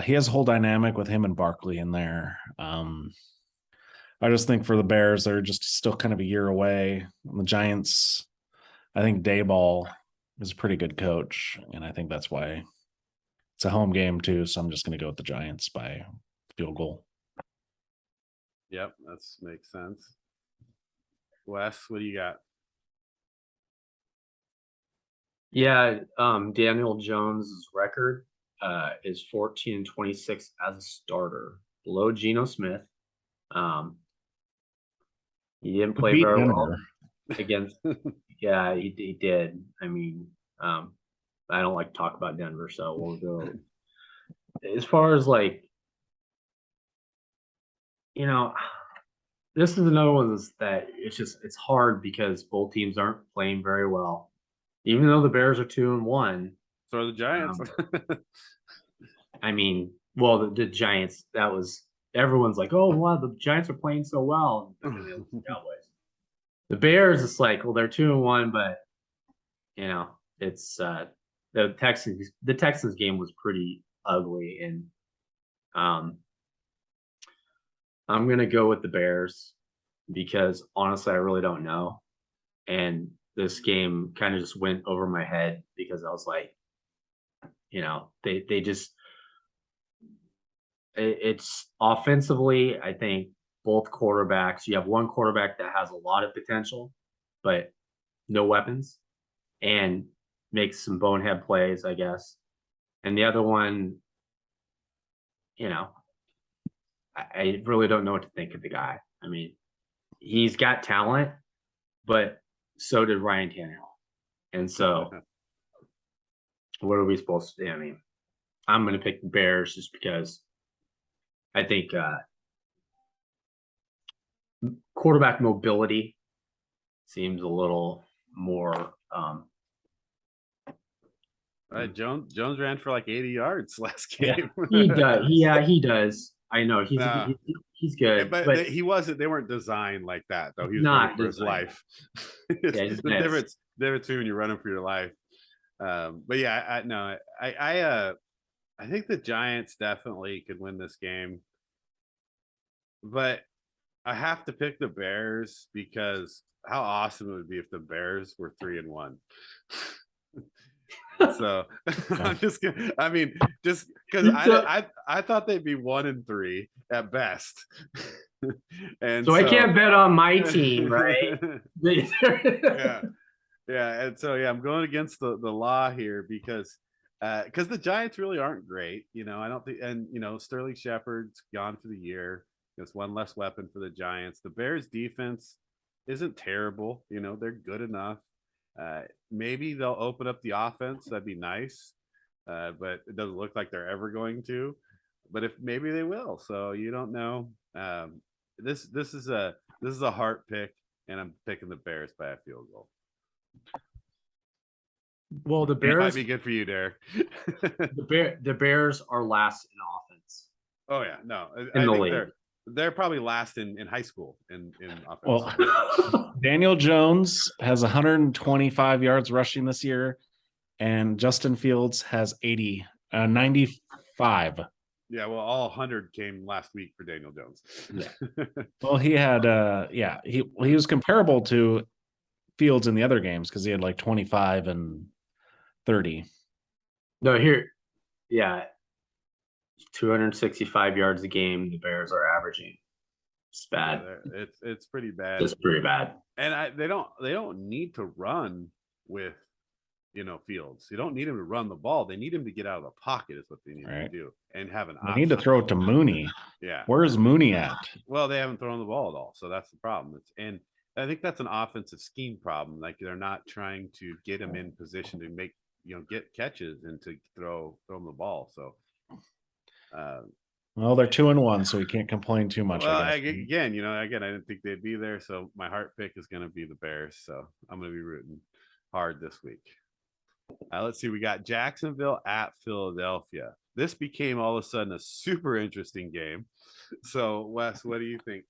He has a whole dynamic with him and Barkley in there. I just think for the Bears, they're just still kind of a year away. And the Giants, I think Dayball is a pretty good coach, and I think that's why it's a home game too. So I'm just going to go with the Giants by field goal. Yep, that makes sense. Wes, what do you got? Yeah, Daniel Jones' record is 14-26 as a starter, below Geno Smith. He didn't play very well against. Yeah, he did. I mean, I don't like to talk about Denver, so we'll go. As far as like, this is another one that it's hard because both teams aren't playing very well. Even though the Bears are 2-1, so are the Giants. I mean, well, the Giants. That was everyone's like, oh wow, the Giants are playing so well. The Cowboys. The Bears, it's like, well, they're 2-1, but it's the Texans. The Texans game was pretty ugly, and I'm gonna go with the Bears because honestly, I really don't know, and this game kind of just went over my head because I was like, they just it's offensively, I think both quarterbacks, you have one quarterback that has a lot of potential, but no weapons and makes some bonehead plays, I guess. And the other one, I really don't know what to think of the guy. I mean, he's got talent, but so did Ryan Tannehill. And so what are we supposed to do? I mean, I'm going to pick the Bears just because I think quarterback mobility seems a little more. Jones ran for like 80 yards last game. He does. He does. I know he's good, but he wasn't. They weren't designed like that, though. He was running for his life. It's the difference between when you're running for your life. But yeah, I think the Giants definitely could win this game, but I have to pick the Bears because how awesome it would be if the Bears were 3-1. So I'm just gonna, I mean, just because I thought they'd be 1-3 at best. And so I can't bet on my team, right? yeah. And so I'm going against the law here because the Giants really aren't great. I don't think, and Sterling Shepard's gone for the year. It's one less weapon for the Giants. The Bears defense isn't terrible. They're good enough. Maybe they'll open up the offense. That'd be nice. But it doesn't look like they're ever going to. But if maybe they will. So you don't know. This is a heart pick, and I'm picking the Bears by a field goal. Well, the Bears it might be good for you, Derek. the Bears are last in offense. Oh yeah, no. In the league. They're probably last in high school in offense. Well, Daniel Jones has 125 yards rushing this year, and Justin Fields has 95. Yeah, well, all 100 came last week for Daniel Jones. Yeah. Well, he had he was comparable to Fields in the other games because he had like 25 and 30. No, here, yeah, 265 yards a game. The Bears are averaging. It's bad. Yeah, it's pretty bad. It's pretty bad. And they don't need to run with Fields. You don't need him to run the ball. They need him to get out of the pocket is what they need to do and have an option. They need to throw it to Mooney. Yeah. Where's Mooney at? Well, they haven't thrown the ball at all. So that's the problem. And I think that's an offensive scheme problem. Like they're not trying to get him in position to make, get catches and to throw him the ball. So well, they're 2-1, so we can't complain too much. Well, I guess. again, I didn't think they'd be there. So my heart pick is going to be the Bears. So I'm going to be rooting hard this week. Let's see. We got Jacksonville at Philadelphia. This became all of a sudden a super interesting game. So, Wes, what do you think?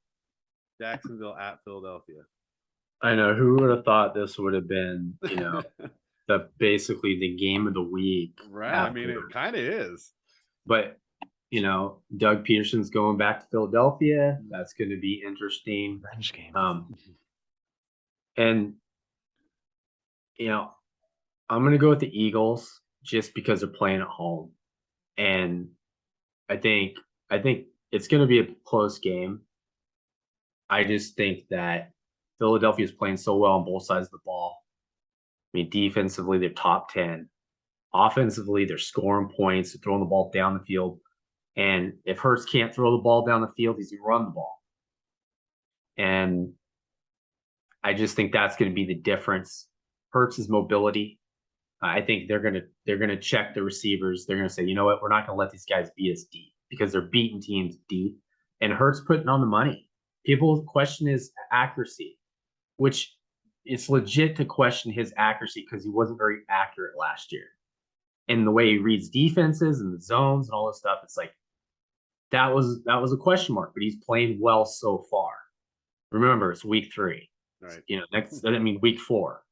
Jacksonville at Philadelphia. I know. Who would have thought this would have been, basically the game of the week. Right. After. I mean, it kind of is. But, Doug Peterson's going back to Philadelphia. That's going to be interesting. Revenge game. And, I'm going to go with the Eagles just because they're playing at home. And I think it's going to be a close game. I just think that Philadelphia is playing so well on both sides of the ball. I mean, defensively, they're top 10. Offensively, they're scoring points, they're throwing the ball down the field. And if Hurts can't throw the ball down the field, he's going to run the ball. And I just think that's going to be the difference. Hurts' mobility. I think they're gonna check the receivers. They're gonna say, you know what, we're not gonna let these guys beat us deep because they're beating teams deep. And Hurts putting on the money. People question his accuracy, which it's legit to question his accuracy because he wasn't very accurate last year. And the way he reads defenses and the zones and all this stuff, it's like that was a question mark. But he's playing well so far. Remember, it's week 3. Right. Week 4.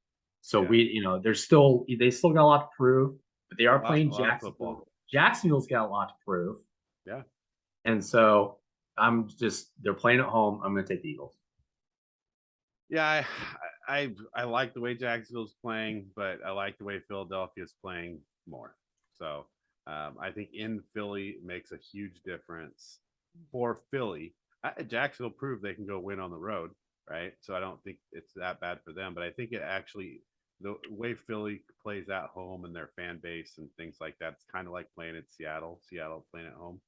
So they still got a lot to prove, but they are playing Jacksonville. Jacksonville's got a lot to prove. Yeah. And so they're playing at home. I'm going to take the Eagles. Yeah, I like the way Jacksonville's playing, but I like the way Philadelphia's playing more. So I think in Philly makes a huge difference for Philly. Jacksonville proved they can go win on the road, right? So I don't think it's that bad for them, but I think it actually the way Philly plays at home and their fan base and things like that, it's kind of like playing in Seattle playing at home.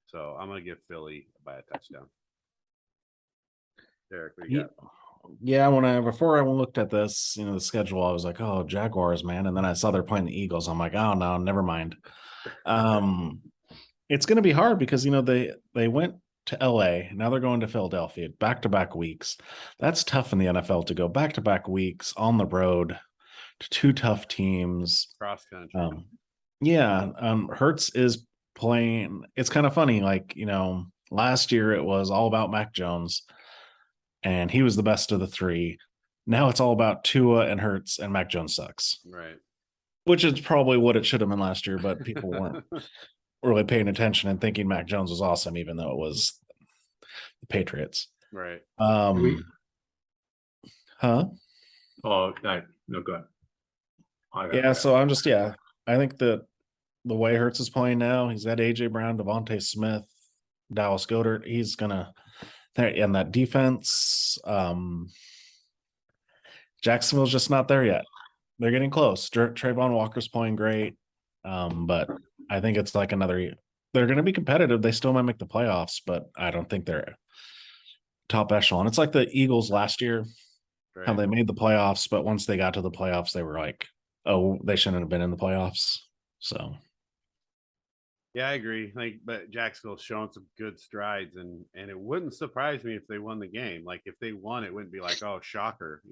So I'm going to give Philly by a touchdown. Derek, what do you got? Yeah, before I looked at this, the schedule, I was like, oh, Jaguars, man. And then I saw they're playing the Eagles. I'm like, oh, no, never mind. It's going to be hard because, they went to LA. Now they're going to Philadelphia back-to-back weeks. That's tough in the NFL to go back-to-back weeks on the road to 2 tough teams. Cross country. Hurts is playing. It's kind of funny. Like, last year it was all about Mac Jones and he was the best of the 3. Now it's all about Tua and Hurts and Mac Jones sucks. Right. Which is probably what it should have been last year, but people weren't really paying attention and thinking Mac Jones was awesome, even though it was the Patriots. Right. Huh? Oh, no, go ahead. So I'm just, I think that the way Hurts is playing now, he's got AJ Brown, Devontae Smith, Dallas Goedert. He's gonna, and that defense, Jacksonville's just not there yet. They're getting close. Trayvon Walker's playing great, but I think it's like they're going to be competitive. They still might make the playoffs, but I don't think they're top echelon. It's like the Eagles last year, how they made the playoffs, but once they got to the playoffs, they were like, oh, they shouldn't have been in the playoffs. So. Yeah, I agree. But Jacksonville's showing some good strides, and it wouldn't surprise me if they won the game. Like if they won, it wouldn't be like, oh, shocker,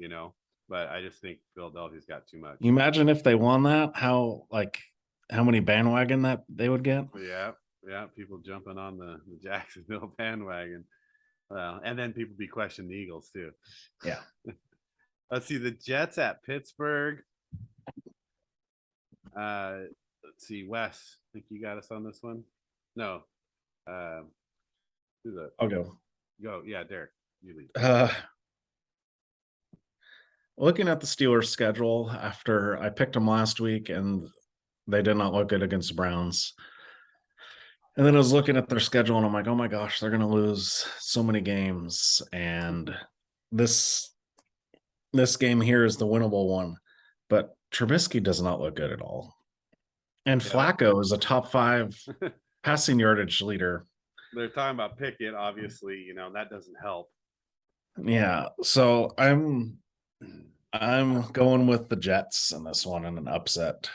But I just think Philadelphia's got too much. You imagine if they won that, how many bandwagon that they would get? Yeah, people jumping on the Jacksonville bandwagon. Well, and then people be questioning the Eagles too. Yeah. Let's see, the Jets at Pittsburgh. Let's see, Wes. I think you got us on this one. No. Who's that? I'll go. Go. Yeah, Derek. You lead. Looking at the Steelers' schedule after I picked them last week and they did not look good against the Browns. And then I was looking at their schedule and I'm like, oh my gosh, they're going to lose so many games. And this game here is the winnable one. But Trubisky does not look good at all. And Yeah. Flacco is a top 5 passing yardage leader. They're talking about Pickett, obviously, that doesn't help. Yeah. So I'm going with the Jets in this one in an upset.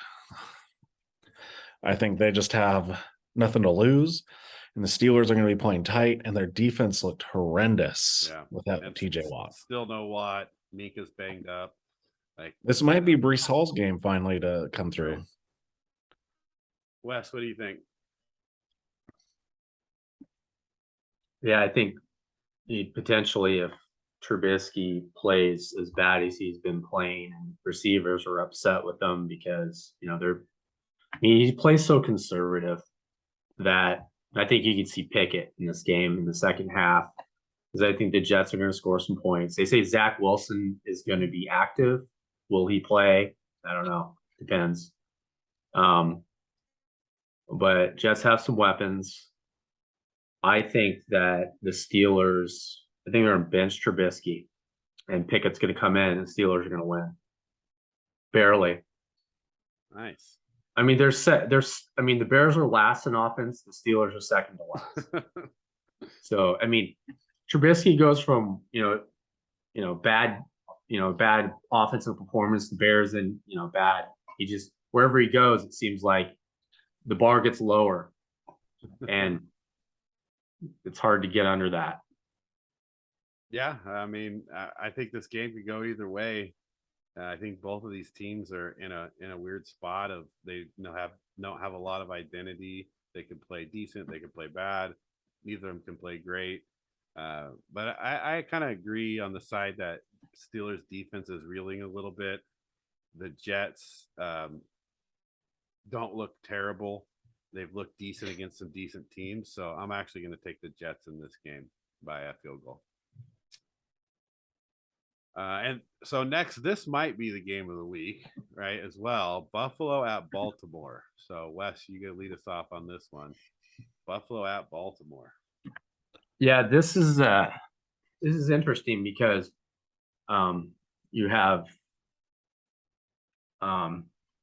I think they just have nothing to lose, and the Steelers are going to be playing tight, and their defense looked horrendous without TJ Watt. Still no Watt. Mika's banged up. This might be Breece Hall's game finally to come through. Wes, what do you think? Yeah, I think potentially if Trubisky plays as bad as he's been playing, and receivers are upset with him because he plays so conservative that I think you could see Pickett in this game in the second half, because I think the Jets are going to score some points. They say Zach Wilson is going to be active. Will he play? I don't know. Depends. But Jets have some weapons. I think that the Steelers, I think they're going to bench Trubisky, and Pickett's going to come in, and Steelers are going to win. Barely. Nice. I mean, the Bears are last in offense. The Steelers are second to last. So, I mean, Trubisky goes from, bad offensive performance, the Bears, and, bad. He just, wherever he goes, it seems like the bar gets lower, and it's hard to get under that. Yeah. I mean, I think this game could go either way. I think both of these teams are in a weird spot of they don't have a lot of identity. They can play decent, they can play bad. Neither of them can play great. But I kind of agree on the side that Steelers defense is reeling a little bit. The Jets don't look terrible. They've looked decent against some decent teams. So I'm actually going to take the Jets in this game by a field goal. And so next, this might be the game of the week, right, as well. Buffalo at Baltimore. So, Wes, you going to lead us off on this one. Buffalo at Baltimore. Yeah, this is interesting because you have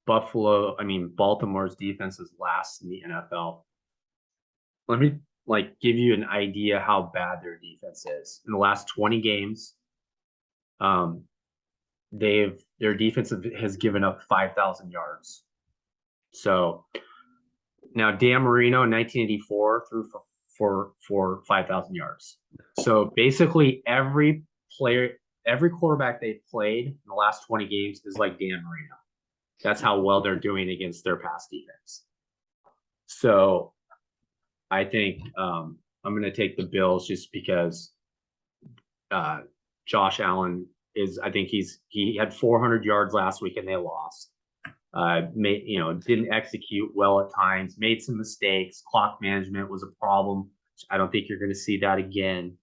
Baltimore's defense is last in the NFL. Let me give you an idea how bad their defense is. In the last 20 games, their defense has given up 5,000 yards. So now Dan Marino in 1984 threw for 5,000 yards. So basically every quarterback they've played in the last 20 games is like Dan Marino. That's how well they're doing against their pass defense. So I think I'm going to take the Bills just because Josh Allen he had 400 yards last week and they lost. Didn't execute well at times, made some mistakes. Clock management was a problem. I don't think you're going to see that again.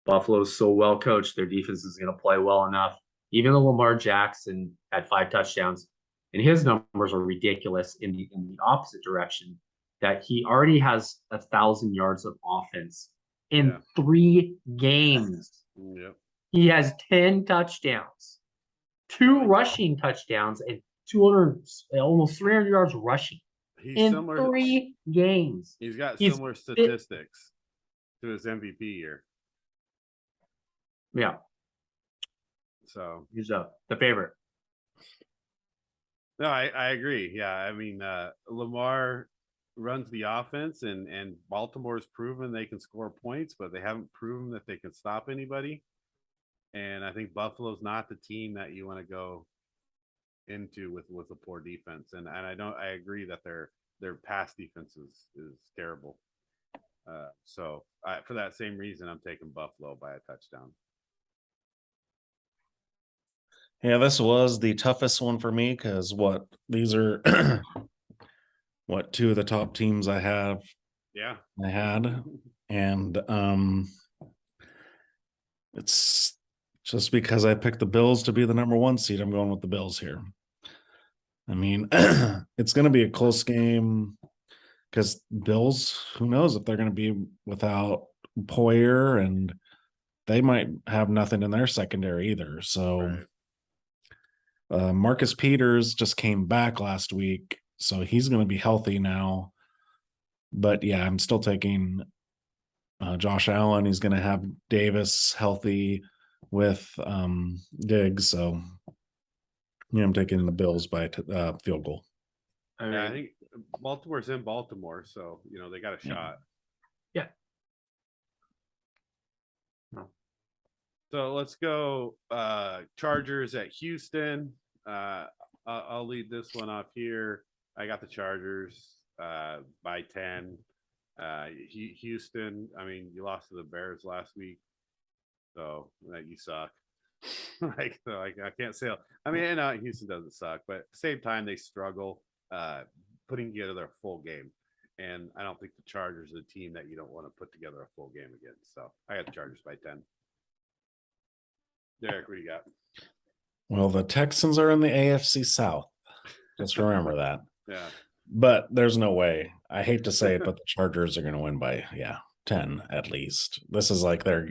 Buffalo's so well coached, their defense is going to play well enough. Even though Lamar Jackson had 5 touchdowns, and his numbers are ridiculous in the opposite direction, that he already has 1,000 yards of offense in 3 games. Yep. He has 10 touchdowns, 2 rushing touchdowns, and almost 300 yards rushing in 3 games. He's got similar statistics to his MVP year. Yeah. So he's the favorite. No, I agree. Yeah, I mean, Lamar runs the offense, and Baltimore's proven they can score points, but they haven't proven that they can stop anybody. And I think Buffalo's not the team that you want to go into with a poor defense. And I agree that their pass defense is terrible. So for that same reason, I'm taking Buffalo by a touchdown. Yeah, this was the toughest one for me because these are what two of the top teams I had, and it's just because I picked the Bills to be the number 1 seed. I'm going with the Bills here. I mean, it's going to be a close game because Bills, who knows if they're going to be without Poyer, and they might have nothing in their secondary either. So Marcus Peters just came back last week, so he's going to be healthy now. But yeah, I'm still taking Josh Allen. He's going to have Davis healthy with Diggs. So yeah, I'm taking the Bills by field goal. I think Baltimore's in Baltimore, so they got a shot. Yeah. So let's go Chargers at Houston. I'll lead this one off here. I got the Chargers by 10. Houston, I mean, you lost to the Bears last week, so you suck. I can't say. I mean, Houston doesn't suck, but at the same time, they struggle putting together their full game. And I don't think the Chargers are the team that you don't want to put together a full game against. So I got the Chargers by 10. Derek, what do you got? Well, the Texans are in the AFC South. Just remember that. Yeah. But there's no way. I hate to say it, but the Chargers are going to win by 10 at least. This is like their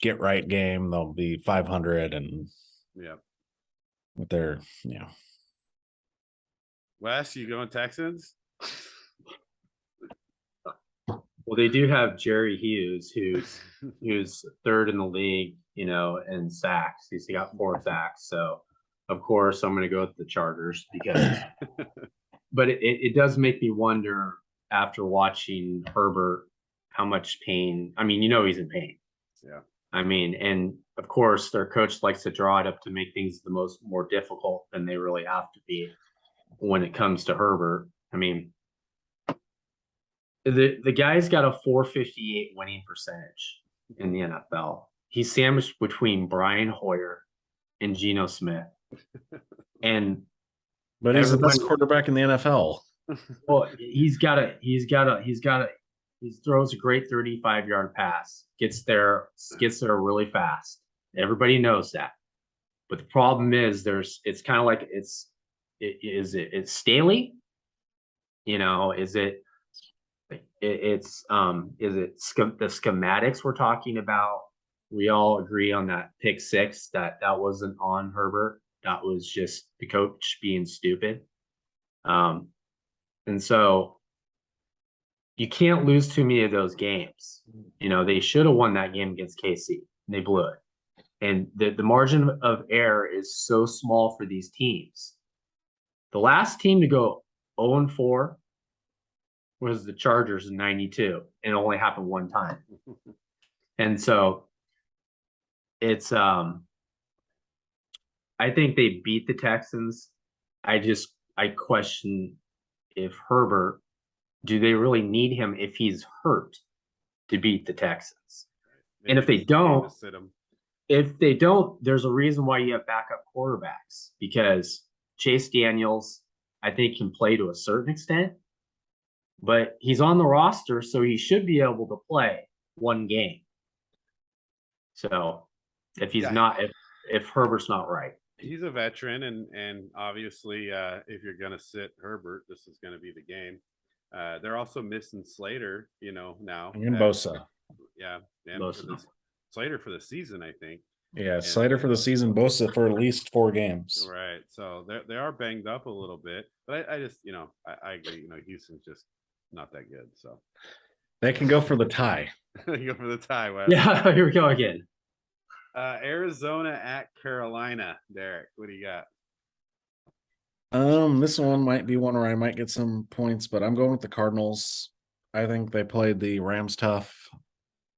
get right game. They'll be 500 and with their Wes, you going Texans? Well, they do have Jerry Hughes, who's third in the league, in sacks. He's got 4 sacks. So, of course, I'm going to go with the Chargers because. But it does make me wonder after watching Herbert how much pain. I mean, he's in pain. Yeah. I mean, and of course, their coach likes to draw it up to make things more difficult than they really have to be when it comes to Herbert. I mean, the guy's got a 458 winning percentage in the NFL. He's sandwiched between Brian Hoyer and Geno Smith. But he's the best quarterback in the NFL. Well, he throws a great 35-yard pass, gets there really fast. Everybody knows that. But the problem is it's kind of like it's Staley? Is it the schematics we're talking about? We all agree on that pick 6 that wasn't on Herbert. That was just the coach being stupid. And so you can't lose too many of those games. They should have won that game against KC. And they blew it. And the margin of error is so small for these teams. The last team to go 0-4 was the Chargers in 92. And it only happened one time. And so it's I think they beat the Texans. I question if Herbert, do they really need him if he's hurt to beat the Texans? Maybe. And if they don't, there's a reason why you have backup quarterbacks, because Chase Daniels, I think, can play to a certain extent, but he's on the roster, so he should be able to play one game. So if he's not, if Herbert's not right. He's a veteran, and obviously, if you're going to sit Herbert, this is going to be the game. They're also missing Slater, now. And Bosa. Yeah, and Slater for the season, I think. Yeah, Slater for the season, Bosa for at least 4 games. Right, so they are banged up a little bit, but I just, I agree. Houston's just not that good, so they can go for the tie. Go for the tie, Wes. Yeah, here we go again. Arizona at Carolina. Derek, what do you got? This one might be one where I might get some points, but I'm going with the Cardinals. I think they played the Rams tough.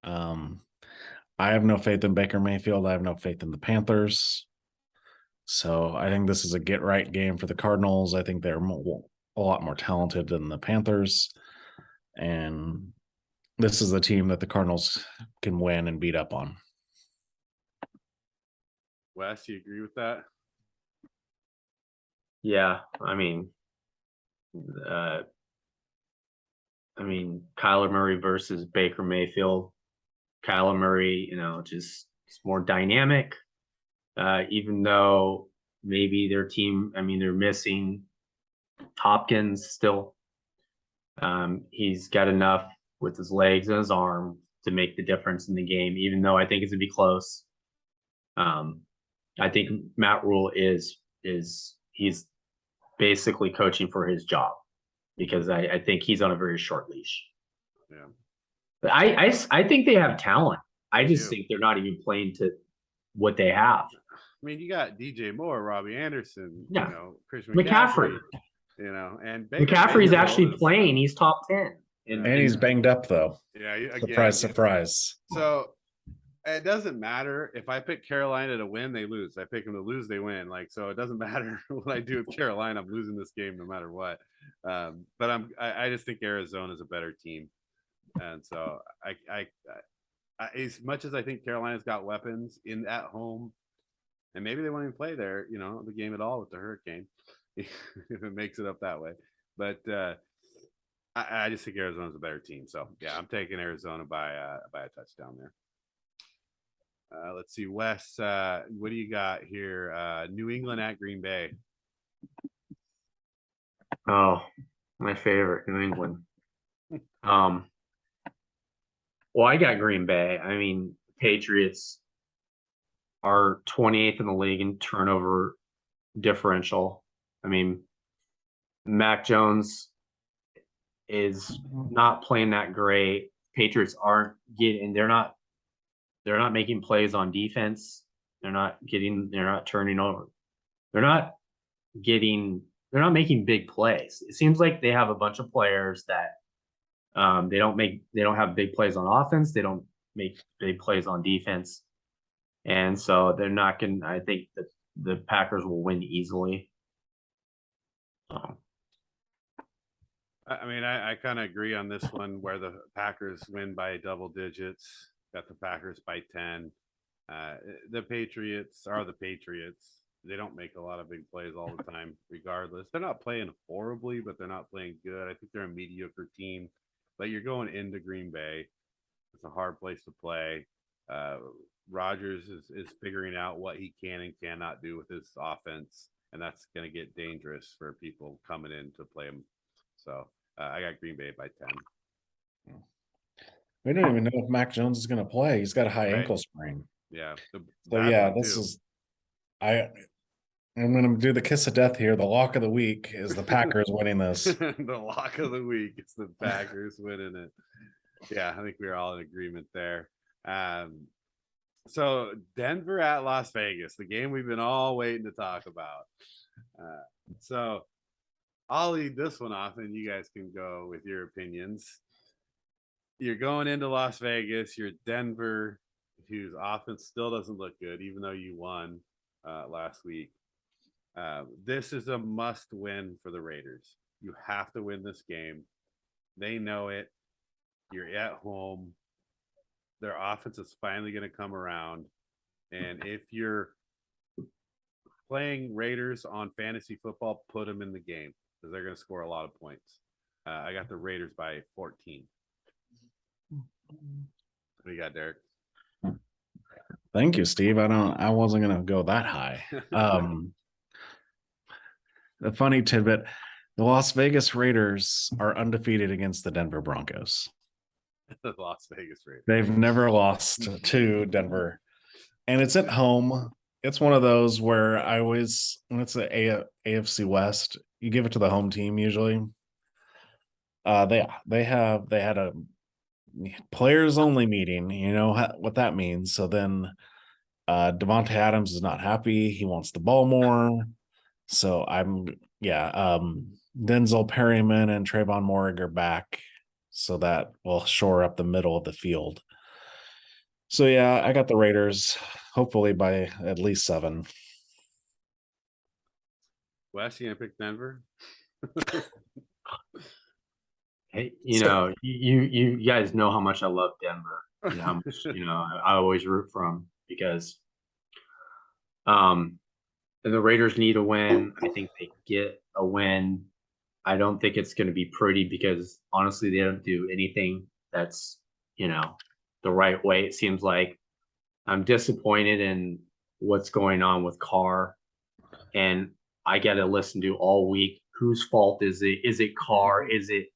I have no faith in Baker Mayfield. I have no faith in the Panthers. So I think this is a get right game for the Cardinals. I think they're a lot more talented than the Panthers. And this is the team that the Cardinals can win and beat up on. Wes, you agree with that? Yeah, I mean, Kyler Murray versus Baker Mayfield. Kyler Murray, just more dynamic. Even though maybe their team, they're missing Hopkins still. He's got enough with his legs and his arm to make the difference in the game, even though I think it's gonna be close. I think Matt Rule is he's basically coaching for his job because I think he's on a very short leash. Yeah. But I think they have talent. I They just do. think they're not even playing to what they have. I mean, you got DJ Moore, Robbie Anderson, Yeah. Christian McCaffrey. and Baker McCaffrey's Mayfield actually is- playing. He's top 10. And he's banged up, though. Yeah, again, Surprise, surprise. So it doesn't matter if I pick Carolina to win, they lose. I pick them to lose, they win. So it doesn't matter what I do with Carolina. I'm losing this game no matter what. But I just think Arizona is a better team, and so I as much as I think Carolina's got weapons at home, and maybe they won't even play there, the game at all with the Hurricane, if it makes it up that way. But I just think Arizona's a better team. So yeah, I'm taking Arizona by a touchdown there. Let's see, Wes. What do you got here? New England at Green Bay. Oh, my favorite, New England. Well, I got Green Bay. Patriots are 28th in the league in turnover differential. Mac Jones is not playing that great. Patriots aren't they're not making plays on defense. They're not turning over. They're not making big plays. It seems like they have a bunch of players that they don't have big plays on offense. They don't make big plays on defense. And so they're not going to, I think that the Packers will win easily. I kind of agree on this one where the Packers win by double digits. Got the Packers by 10. The Patriots are the Patriots. They don't make a lot of big plays all the time, regardless. They're not playing horribly, but they're not playing good. I think they're a mediocre team. But you're going into Green Bay. It's a hard place to play. Rodgers is figuring out what he can and cannot do with his offense, and that's going to get dangerous for people coming in to play him. So I got Green Bay by 10. We don't even know if Mac Jones is going to play. He's got a high Right. ankle sprain. Yeah. So yeah, I'm going to do the kiss of death here. The lock of the week is the Packers winning this. The lock of the week is the Packers winning it. Yeah, I think we're all in agreement there. So Denver at Las Vegas, the game we've been all waiting to talk about. So I'll lead this one off and you guys can go with your opinions. You're going into Las Vegas. You're Denver, whose offense still doesn't look good, even though you won last week. This is a must win for the Raiders. You have to win this game. They know it. You're at home. Their offense is finally going to come around. And if you're playing Raiders on fantasy football, put them in the game because they're going to score a lot of points. I got the Raiders by 14. What do you got, Derek? Thank you, Steve. I wasn't going to go that high. The funny tidbit, the Las Vegas Raiders are undefeated against the Denver Broncos. The Las Vegas Raiders. They've never lost to Denver. And it's at home. It's one of those where when it's the AFC West, you give it to the home team usually. They had a players only meeting, what that means. So then Devontae Adams is not happy. He wants the ball more. So Denzel Perryman and Trayvon Moehrig are back. So that will shore up the middle of the field. So yeah, I got the Raiders, hopefully by at least 7. Wes, you gonna pick Denver? Hey, So- you guys know how much I love Denver. And how much, I always root for them because the Raiders need a win. I think they get a win. I don't think it's going to be pretty because honestly, they don't do anything that's, the right way. It seems like I'm disappointed in what's going on with Carr, and I got to listen to all week. Whose fault is it? Is it Carr? Is it,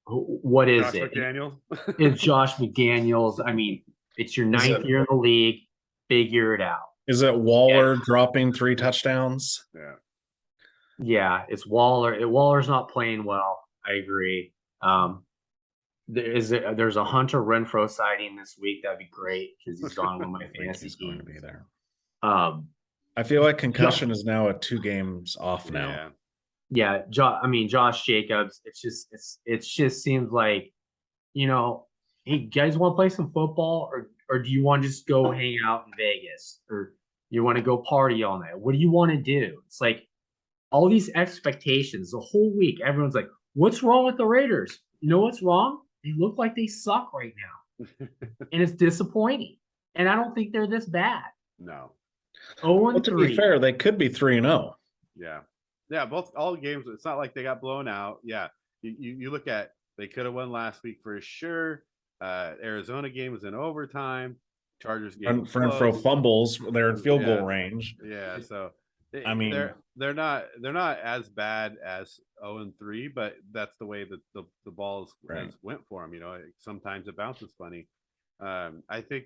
what is Josh it? McDaniels. It's Josh McDaniels. I mean, it's your Is ninth it- year in the league. Figure it out. Is it Waller dropping 3 touchdowns? Yeah. Yeah, it's Waller. Waller's not playing well. I agree. There's a Hunter Renfro sighting this week. That'd be great because he's on one of my I think fantasy he's going to teams. be there. Um, I feel like concussion is now at 2 games off now. Yeah. Josh Jacobs. It just seems like, hey, guys want to play some football, or do you want to just go hang out in Vegas, or you want to go party all night? What do you want to do? It's like all these expectations the whole week. Everyone's like, what's wrong with the Raiders? You know what's wrong? They look like they suck right now. And it's disappointing. And I don't think they're this bad. No. 0-3. Well, to be fair, they could be 3-0. Yeah. Yeah. All games. It's not like they got blown out. Yeah. You look at, they could have won last week for sure. Arizona game was in overtime. Chargers game. And for fumbles, they're in field goal range. Yeah. So I mean, they're not as bad as 0-3, but that's the way that the balls went for them. Sometimes it bounces funny. I think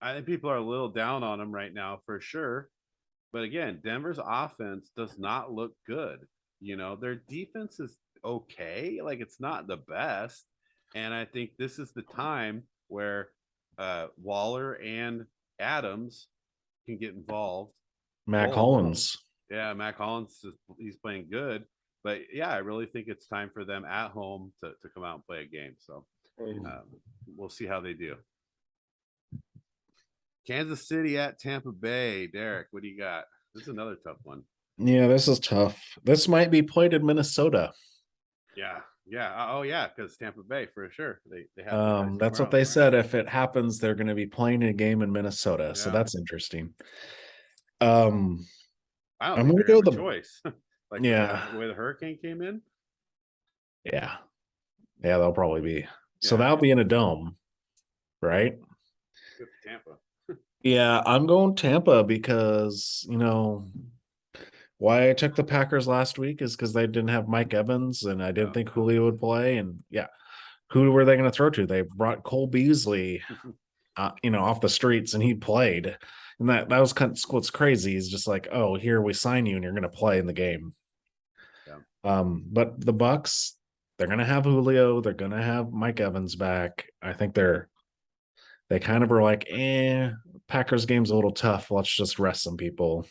I think people are a little down on them right now for sure. But again, Denver's offense does not look good. Their defense is okay. Like, it's not the best. And I think this is the time where Waller and Adams can get involved. Mac Hollins. Yeah, Mac Hollins, he's playing good. But yeah, I really think it's time for them at home to come out and play a game. So we'll see how they do. Kansas City at Tampa Bay. Derek, what do you got? This is another tough one. Yeah, this is tough. This might be played in Minnesota. Yeah. Oh, yeah, because Tampa Bay for sure. They have. That's what they said. If it happens, they're going to be playing a game in Minnesota. Yeah. So that's interesting. I'm going to go the choice. Like, yeah, the way the hurricane came in. Yeah, they'll probably be. So that'll be in a dome, right? Good for Tampa. Yeah, I'm going Tampa because, why I took the Packers last week is because they didn't have Mike Evans and I didn't think Julio would play. And who were they going to throw to? They brought Cole Beasley, off the streets, and he played. And that was kind of what's crazy. He's just like, oh, here we sign you and you're going to play in the game. Yeah. But the Bucs, they're going to have Julio. They're going to have Mike Evans back. I think they kind of were like, Packers game's a little tough. Let's just rest some people.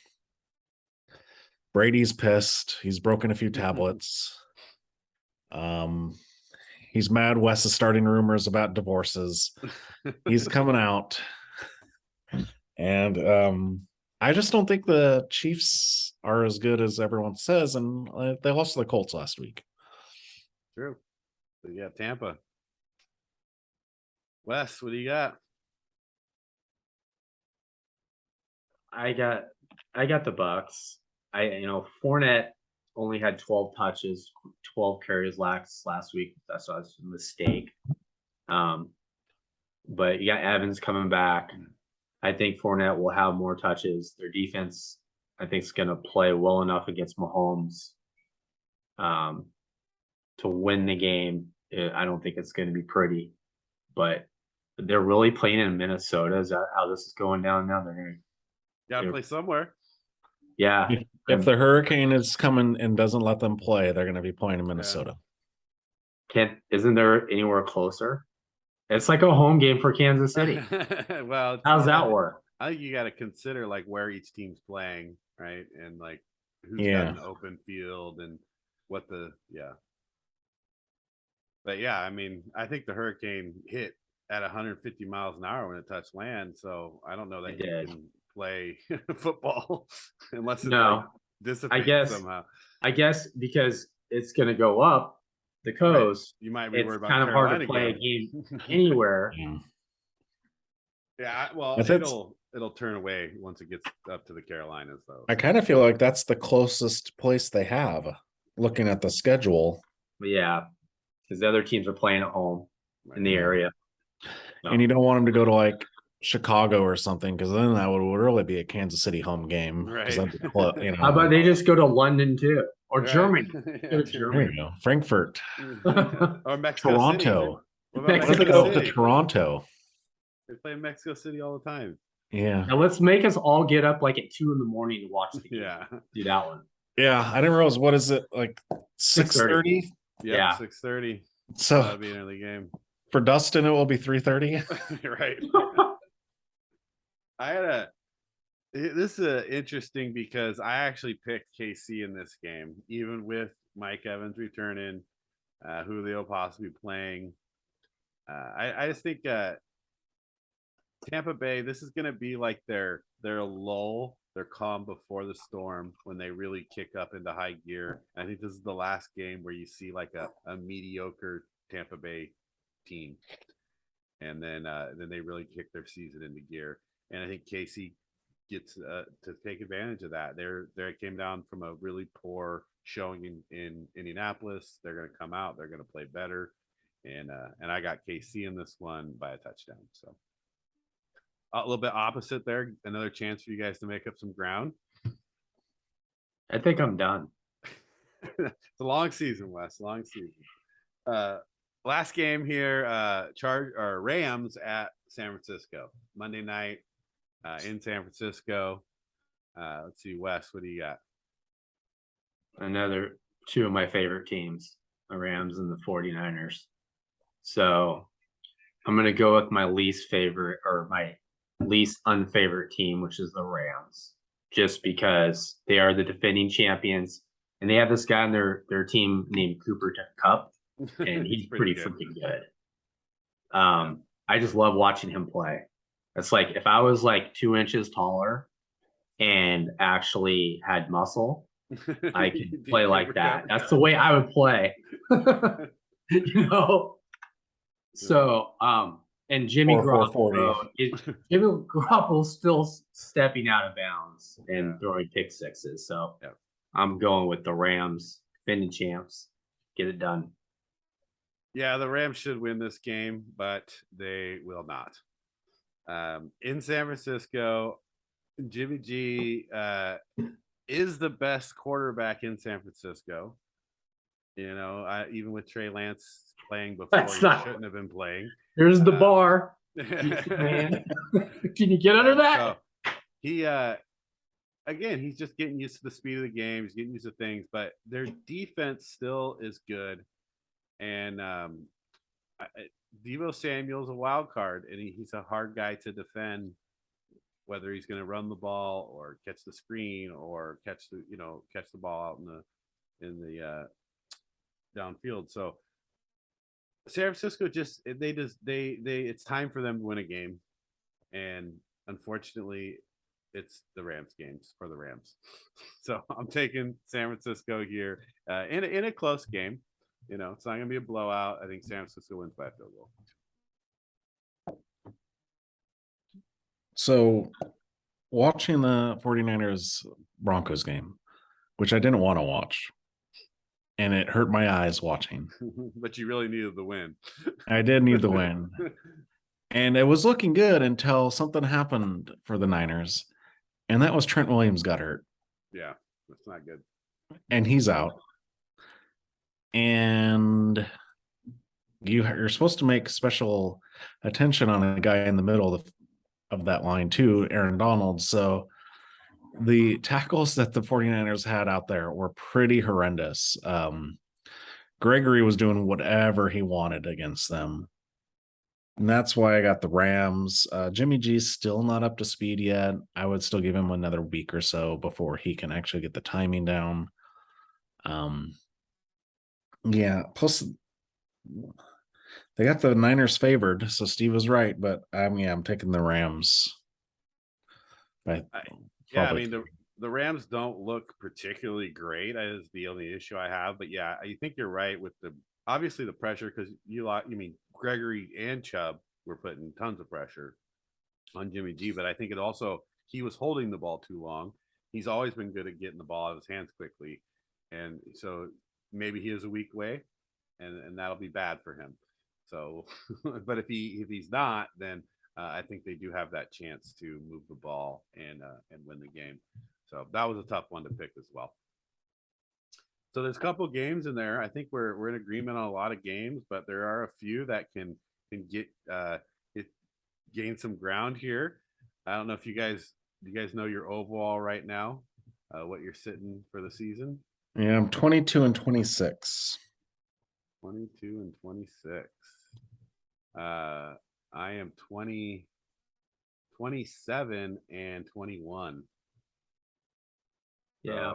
Brady's pissed. He's broken a few tablets. He's mad Wes is starting rumors about divorces. He's coming out. And I just don't think the Chiefs are as good as everyone says. And they lost to the Colts last week. True. So yeah, Tampa. Wes, what do you got? I got the Bucs. Fournette only had 12 touches, 12 carries last week. That's a mistake. But you got Evans coming back. I think Fournette will have more touches. Their defense, I think, is going to play well enough against Mahomes to win the game. I don't think it's going to be pretty, but they're really playing in Minnesota. Is that how this is going down now? They're Gotta play somewhere. Yeah. If the hurricane is coming and doesn't let them play, they're going to be playing in Minnesota. Isn't there anywhere closer? It's like a home game for Kansas City. Well, how's that work? I think you got to consider like where each team's playing, right? And like who's got an open field and what the But yeah, I mean, I think the hurricane hit at 150 miles an hour when it touched land. So I don't know that you can play football unless it's like dissipates somehow. I guess because it's going to go up the coast. You might be It's worried about kind of hard to Carolina play game. a game anywhere. Yeah. Yeah, well, But that's- it'll turn away once it gets up to the Carolinas, though. I kind of feel like that's the closest place they have, looking at the schedule. But yeah, because the other teams are playing at home in the area. So, And you don't want them to go to like Chicago or something, because then that would really be a Kansas City home game. 'cause Right. that'd be you know, how about they just go to London too, or Right. Germany? Yeah, Go to there Germany. you go. Frankfurt, or Mexico Toronto. City. What if they Mexico go up to City? Toronto? They play in Mexico City all the time. Yeah. Now let's make us all get up like at 2 a.m. to watch the game. Yeah. Do that one. Yeah. I didn't realize, what is it, like 6:30? Yep, Yeah. 6:30. So That'll be an early game. for Dustin, it will be 3:30. You're right. This is interesting because I actually picked KC in this game, even with Mike Evans returning, Julio possibly playing. I just think Tampa Bay, this is going to be like their lull, their calm before the storm, when they really kick up into high gear. I think this is the last game where you see like a mediocre Tampa Bay team, and then they really kick their season into gear. And I think KC gets to take advantage of that. They came down from a really poor showing in Indianapolis. They're going to come out. They're going to play better, and I got KC in this one by a touchdown. So a little bit opposite there. Another chance for you guys to make up some ground. I think I'm done. It's a long season, Wes. Long season. Last game here, Rams at San Francisco. Monday night in San Francisco. Let's see, Wes, what do you got? Another two of my favorite teams, the Rams and the 49ers. So I'm going to go with my least favorite, or my least unfavorite team, which is the Rams, just because they are the defending champions, and they have this guy on their team named Cooper Kupp, and he's pretty freaking good. I just love watching him play. It's like if I was like 2 inches taller and actually had muscle, I could play like that. That's the way I would play. You know? So, and Jimmy Garoppolo's still stepping out of bounds and throwing pick sixes. So I'm going with the Rams, defending champs. Get it done. Yeah, the Rams should win this game, but they will not. In San Francisco, Jimmy G is the best quarterback in San Francisco. You know, even with Trey Lance playing before shouldn't have been playing. Here's the bar. Man. Can you get under that? So he again, he's just getting used to the speed of the game. He's getting used to things, but their defense still is good. And Deebo Samuel's a wild card, and he's a hard guy to defend, whether he's going to run the ball or catch the screen or catch the ball out in the downfield. So San Francisco it's time for them to win a game, and unfortunately it's the Rams games for the Rams. So I'm taking San Francisco here in a close game. You know, it's not going to be a blowout. I think San Francisco wins by a field goal. So watching the 49ers Broncos game, which I didn't want to watch, and it hurt my eyes watching. But you really needed the win. I did need the win. And it was looking good until something happened for the Niners. And that was Trent Williams got hurt. Yeah, that's not good. And he's out. And you're supposed to make special attention on a guy in the middle of that line too, Aaron Donald. So the tackles that the 49ers had out there were pretty horrendous. Gregory was doing whatever he wanted against them. And that's why I got the Rams. Jimmy G's still not up to speed yet. I would still give him another week or so before he can actually get the timing down. Yeah, plus they got the Niners favored, so Steve was right, but I'm taking the Rams. I mean the Rams don't look particularly great. That is the only issue I have. But yeah, I think you're right with obviously the pressure, because you mean Gregory and Chubb were putting tons of pressure on Jimmy G. But I think it also, he was holding the ball too long. He's always been good at getting the ball out of his hands quickly, and so maybe he is a weak way, and that'll be bad for him. So, but if he's not, then I think they do have that chance to move the ball and win the game. So that was a tough one to pick as well. So there's a couple games in there. I think we're in agreement on a lot of games, but there are a few that can get gain some ground here. I don't know if do you guys know your overall right now, what you're sitting for the season? Yeah, I'm 22-26. 22-26. I am 27-21. Yeah.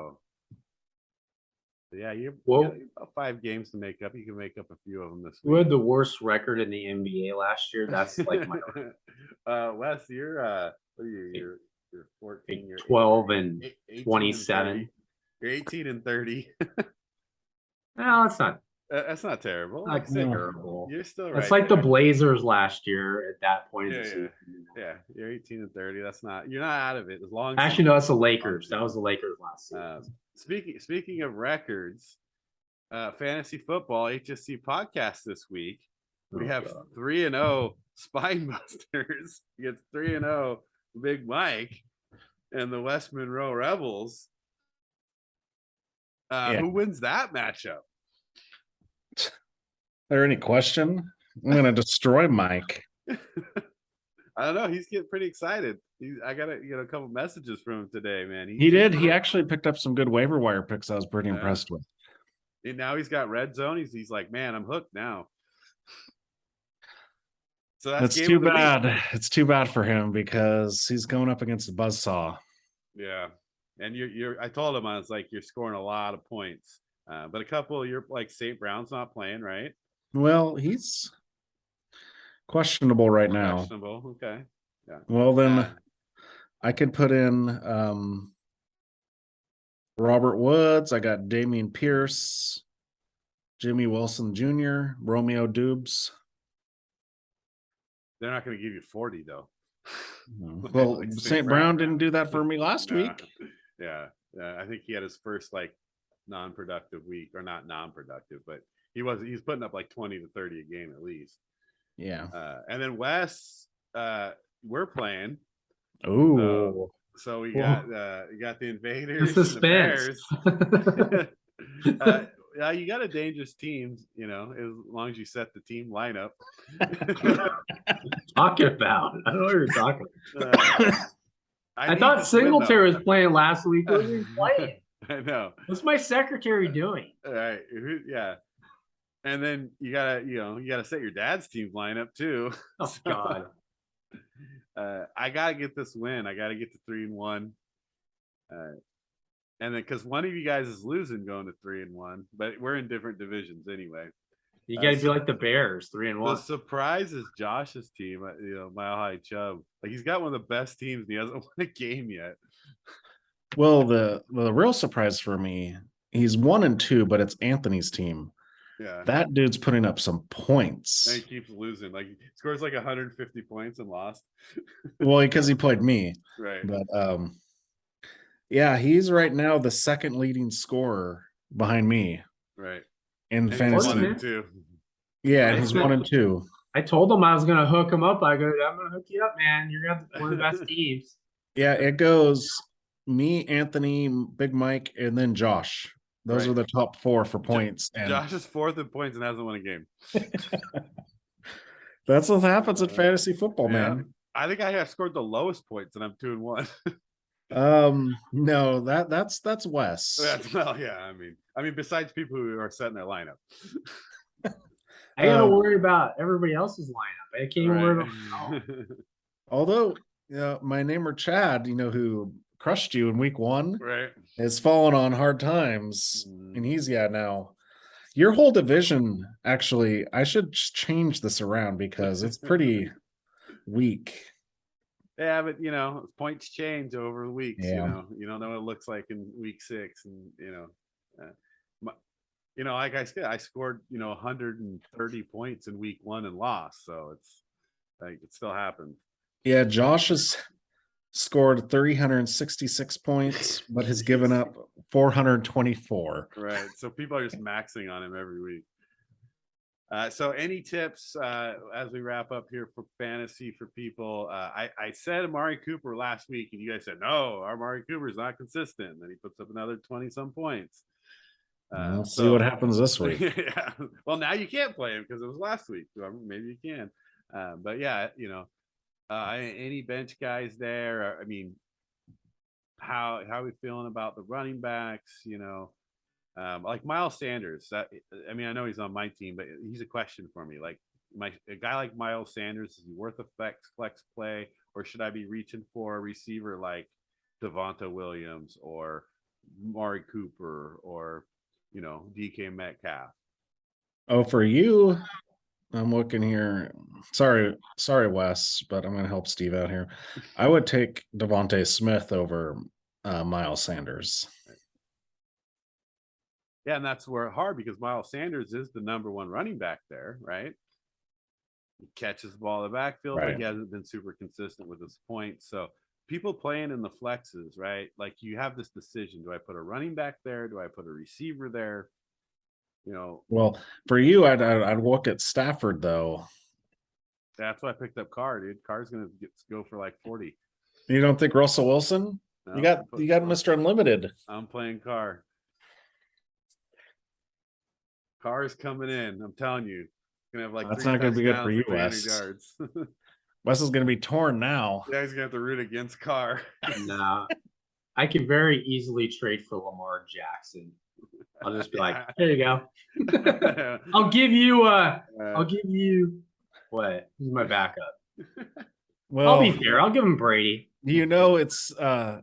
So yeah, you Well- got about 5 games to make up. You can make up a few of them this Who week. had the worst record in the NBA last year? That's like my Wes, you're what are you? You're 14. You're 12 and 18 27. 30. You're 18-30. No, it's not. That's not terrible. Not Like I said, terrible. you're still right. It's like the there. Blazers last year at that point Yeah, of the season. Yeah, you're 18-30. You're not out of it as long as Actually, no, that's the Lakers. That was the Lakers last season. Speaking of records, fantasy football HSC podcast this week. We have 3-0 Spine Busters against 3-0 Big Mike and the West Monroe Rebels. Who wins that matchup? There any question? I'm gonna destroy Mike. I don't know. He's getting pretty excited. I got a couple messages from him today, man. He did. He actually picked up some good waiver wire picks I was pretty impressed with. And now he's got red zone. He's like, man, I'm hooked now. So that's too bad. It's too bad for him because he's going up against the buzzsaw. Yeah. And I told him, I was like, you're scoring a lot of points. But a couple, you're like St. Brown's not playing, right? Well, he's questionable right now. Questionable. Okay. Yeah. Well, then I could put in Robert Woods. I got Damian Pierce, Jimmy Wilson Jr., Romeo Dubes. They're not going to give you 40 though. Well, Like St. Brown didn't do that for me last week. Yeah. I think he had his first like non-productive week, or not non-productive, but he's putting up like 20 to 30 a game at least. Yeah. And then Wes, we're playing. Ooh. So we got the Invaders. The suspense. And the Bears. You got a dangerous team, as long as you set the team lineup. Talking about? I don't know what you're talking about. I need thought this win, Singletary though. was playing last week. What was he playing? I know. What's my secretary doing? All right. Yeah. And then you gotta set your dad's team lineup too. Oh God. I gotta get this win. I gotta get to 3-1. And then because one of you guys is losing going to 3-1, but we're in different divisions anyway. You got to be like the Bears, 3-1. The surprise is Josh's team. Mile High Chubb. Like he's got one of the best teams, and he hasn't won a game yet. Well, the real surprise for me, he's 1-2, but it's Anthony's team. Yeah, that dude's putting up some points. And he keeps losing. Like he scores like 150 points and lost. Well, because he played me, right? But yeah, he's right now the second leading scorer behind me. Right. In and fantasy. 1-2. Yeah, and he's 1-2. I told him I was gonna hook him up. I'm gonna hook you up, man. You're gonna have one of the best teams. Yeah, it goes me, Anthony, Big Mike, and then Josh. Those are the top 4 for points. And Josh is 4th in points and hasn't won a game. That's what happens in fantasy football, man. I think I have scored the lowest points, and I'm 2-1. No, that's Wes. I mean, besides people who are setting their lineup. I gotta worry about everybody else's lineup. I can't even worry about myself. Although, my neighbor Chad, who crushed you in week 1, right, has fallen on hard times, and he's now. Your whole division, actually, I should change this around because it's pretty weak. Yeah, but points change over weeks. Yeah. You don't know what it looks like in week 6, and like I said, I scored 130 points in week 1 and lost, so it's like it still happened. Yeah, Josh has scored 366 points, but has given up 424. Right, so people are just maxing on him every week. So any tips as we wrap up here for fantasy for people? I said Amari Cooper last week, and you guys said, no, Amari Cooper is not consistent. And then he puts up another 20-some points. We'll see what happens this week. Yeah. Well, now you can't play him because it was last week. So maybe you can. But yeah, any bench guys there? I mean, how are we feeling about the running backs? Like Miles Sanders. I mean, I know he's on my team, but he's a question for me. Like a guy like Miles Sanders, is he worth a flex play, or should I be reaching for a receiver like Devonta Williams or Mari Cooper or DK Metcalf? Oh, for you, I'm looking here. Sorry, Wes, but I'm going to help Steve out here. I would take Devontae Smith over Miles Sanders. Yeah, and that's where it's hard because Miles Sanders is the number 1 running back there, right? He catches the ball in the backfield, Right. but he hasn't been super consistent with his points. So people playing in the flexes, right? Like you have this decision: do I put a running back there? Do I put a receiver there? Well, for you, I'd look at Stafford though. That's why I picked up Carr, dude. Carr's gonna go for like 40. You don't think Russell Wilson? No, you got Mr. Unlimited. I'm playing Carr. Carr's coming in. I'm telling you, gonna have like that's not gonna be good for you, Wes. Yards. Wes is gonna be torn now. Yeah, he's gonna have to root against Carr. Nah, I can very easily trade for Lamar Jackson. I'll just be like, there you go. I'll give you what? Who's my backup? Well, I'll be fair. I'll give him Brady. It's I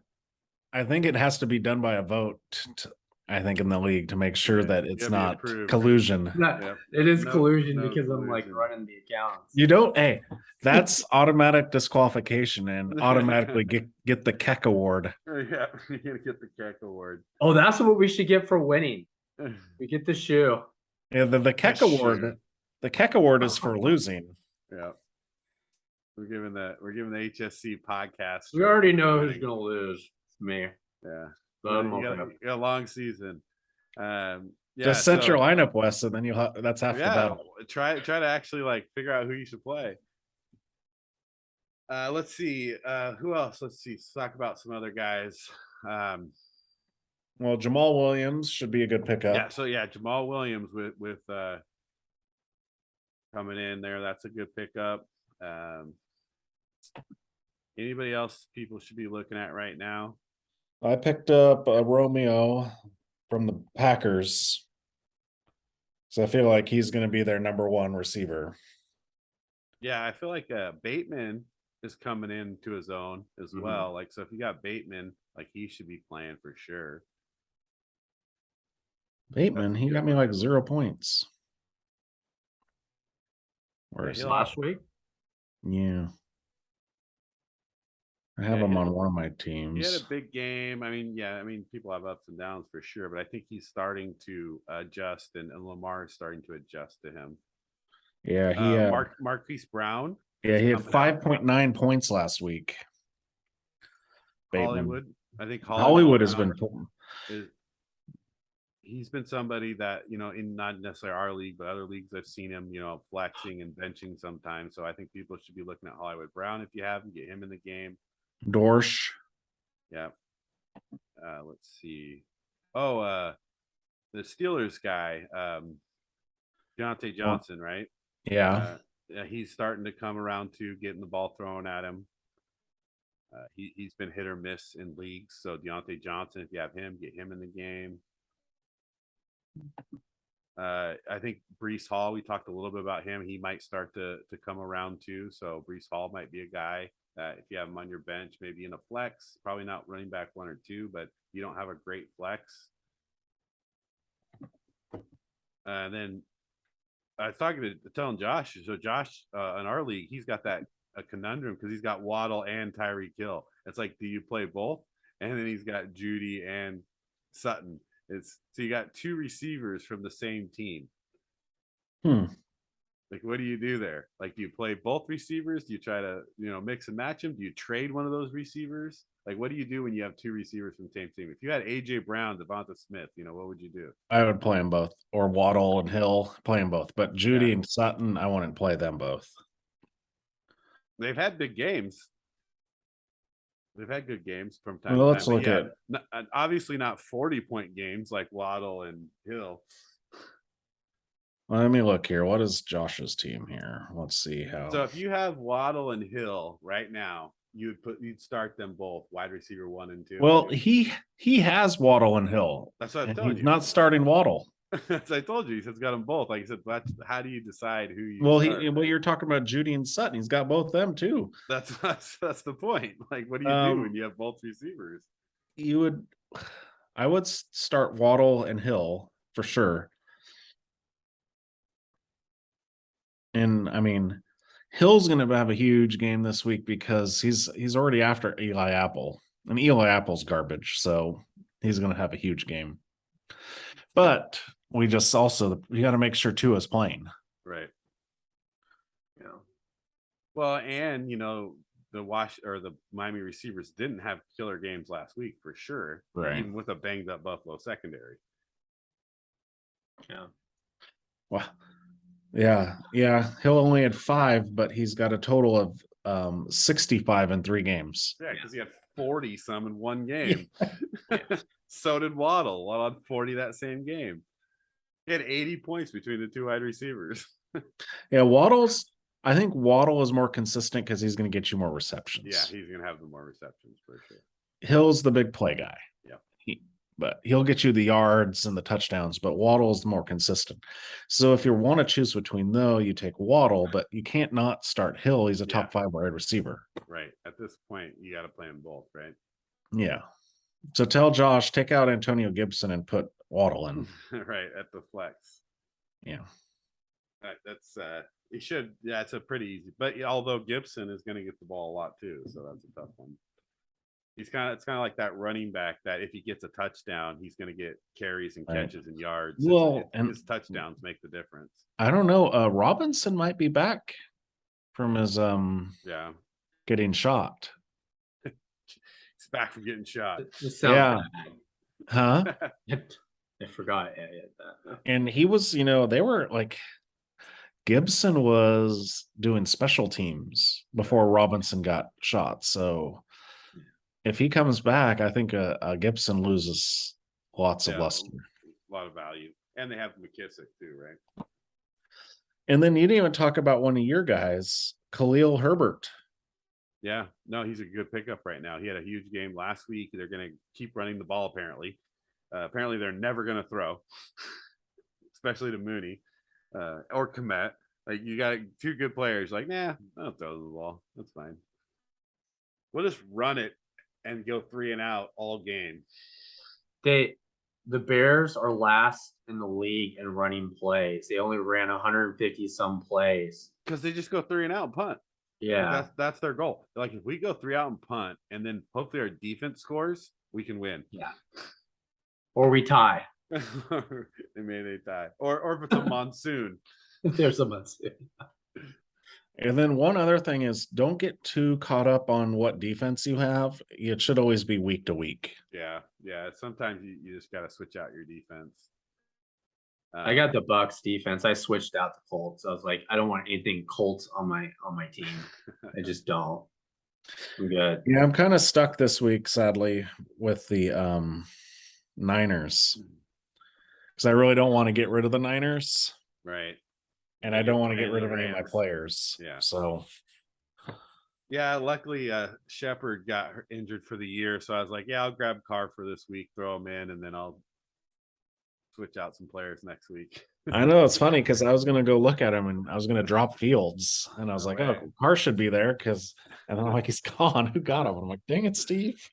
think it has to be done by a vote. I think in the league to make sure that it's not collusion. It is collusion because I'm like running the accounts. You don't. Hey, that's automatic disqualification and automatically get the Keck award. Yeah, you're gonna get the Keck award. Oh, that's what we should get for winning. We get the shoe. Yeah, the Keck award. The Keck award is for losing. Yeah. We're giving the HSC podcast. We already know who's gonna lose. It's me. Yeah. You got a long season. Just set your lineup, Wes, and then that's half the battle. Try to actually like figure out who you should play. Let's see. Who else? Let's talk about some other guys. Well, Jamal Williams should be a good pickup. Yeah. Jamal Williams with coming in there. That's a good pickup. Anybody else people should be looking at right now? I picked up Romeo from the Packers. So I feel like he's going to be their number 1 receiver. Yeah, I feel like Bateman is coming into his own as well. Like, so if you got Bateman, like he should be playing for sure. Bateman, he got me like 0 points. Where is he? Last week? Yeah. I have him on one of my teams. He had a big game. I mean, people have ups and downs for sure, but I think he's starting to adjust, and Lamar is starting to adjust to him. Yeah, he Marquise Brown. Yeah, he had 5.9 points last week. Bateman. Hollywood. I think Hollywood has been. He's been somebody that, in not necessarily our league, but other leagues I've seen him, flexing and benching sometimes. So I think people should be looking at Hollywood Brown if you have him, get him in the game. Dorsch. Yeah. Let's see. Oh, the Steelers guy, Deontay Johnson, right? Yeah. He's starting to come around to getting the ball thrown at him. He's been hit or miss in leagues. So Deontay Johnson, if you have him, get him in the game. I think Breece Hall, we talked a little bit about him. He might start to come around too. So Breece Hall might be a guy that if you have him on your bench, maybe in a flex, probably not running back 1 or 2, but you don't have a great flex. And then I was telling Josh, so Josh in our league, he's got that a conundrum because he's got Waddle and Tyreek Hill. It's like, do you play both? And then he's got Judy and Sutton. So you got 2 receivers from the same team. Like, what do you do there? Like, do you play both receivers? Do you try to, mix and match them? Do you trade one of those receivers? Like, what do you do when you have 2 receivers from the same team? If you had AJ Brown, Devonta Smith, what would you do? I would play them both, or Waddle and Hill, play them both. But Judy and Sutton, I wouldn't play them both. They've had big games. They've had good games from time Well, to let's time. look at obviously not 40-point games like Waddle and Hill. Well, let me look here. What is Josh's team here? Let's see how. So if you have Waddle and Hill right now, you'd start them both, wide receiver 1 and 2. Well, he has Waddle and Hill. That's what I'm and telling he's you. not starting Waddle. As I told you, he said he's got them both. Like I said, how do you decide who you? Well, start? well, you're talking about Judy and Sutton. He's got both them too. That's the point. Like, what do you do when you have both receivers? I would start Waddle and Hill for sure. And I mean, Hill's going to have a huge game this week because he's already after Eli Apple, and Eli Apple's garbage, so he's going to have a huge game. But we got to make sure Tua's playing. Right. Yeah. Well, and the Miami receivers didn't have killer games last week for sure, right? Even with a banged up Buffalo secondary. Yeah. Well. Yeah. Hill only had 5, but he's got a total of 65 in 3 games. Yeah, because he had 40 some in one game. So did Waddle. Waddle had 40 that same game. He had 80 points between the 2 wide receivers. Yeah, I think Waddle is more consistent because he's going to get you more receptions. Yeah, he's going to have the more receptions for sure. Hill's the big play guy. Yeah. But he'll get you the yards and the touchdowns, but Waddle's more consistent. So if you want to choose between you take Waddle, but you can't not start Hill. He's a top 5 wide receiver. Right. At this point, you got to play them both, right? Yeah. So tell Josh, take out Antonio Gibson and put Waddle in. Right, at the flex. Yeah. That's he should. Yeah, it's a pretty easy. But although Gibson is going to get the ball a lot too, so that's a tough one. It's kind of like that running back that if he gets a touchdown, he's going to get carries and catches and yards. Well, and his touchdowns make the difference. I don't know. Robinson might be back from his getting shot. He's back from getting shot. Yeah. Huh? I forgot that. And he was, they were like, Gibson was doing special teams before Robinson got shot. So if he comes back, I think Gibson loses lots of luster. A lot of value. And they have McKissick too, right? And then you didn't even talk about one of your guys, Khalil Herbert. Yeah, no, he's a good pickup right now. He had a huge game last week. They're going to keep running the ball, apparently. Apparently, they're never going to throw, especially to Mooney or Komet. Like, you got 2 good players. Like, nah, don't throw the ball. That's fine. We'll just run it and go 3 and out all game. The Bears are last in the league in running plays. They only ran 150 some plays because they just go 3 and out and punt. Yeah, that's their goal. Like, if we go 3 out and punt, and then hopefully our defense scores, we can win. Yeah, or we tie. They tie, or if it's a monsoon. There's a monsoon. And then one other thing is, don't get too caught up on what defense you have. It should always be week to week. Yeah. Sometimes you just got to switch out your defense. I got the Bucks defense. I switched out the Colts. I was like, I don't want anything Colts on my team. I just don't. I'm good. Yeah, I'm kind of stuck this week, sadly, with the Niners, because I really don't want to get rid of the Niners. Right. And I don't want to get rid of any of my players. Yeah. So. Yeah, luckily Shepard got injured for the year, so I was like, yeah, I'll grab Carr for this week, throw him in, and then I'll switch out some players next week. I know, it's funny because I was going to go look at him and I was going to drop Fields, and I was like, oh, Carr should be there, and then I'm like, he's gone. Who got him? I'm like, dang it, Steve.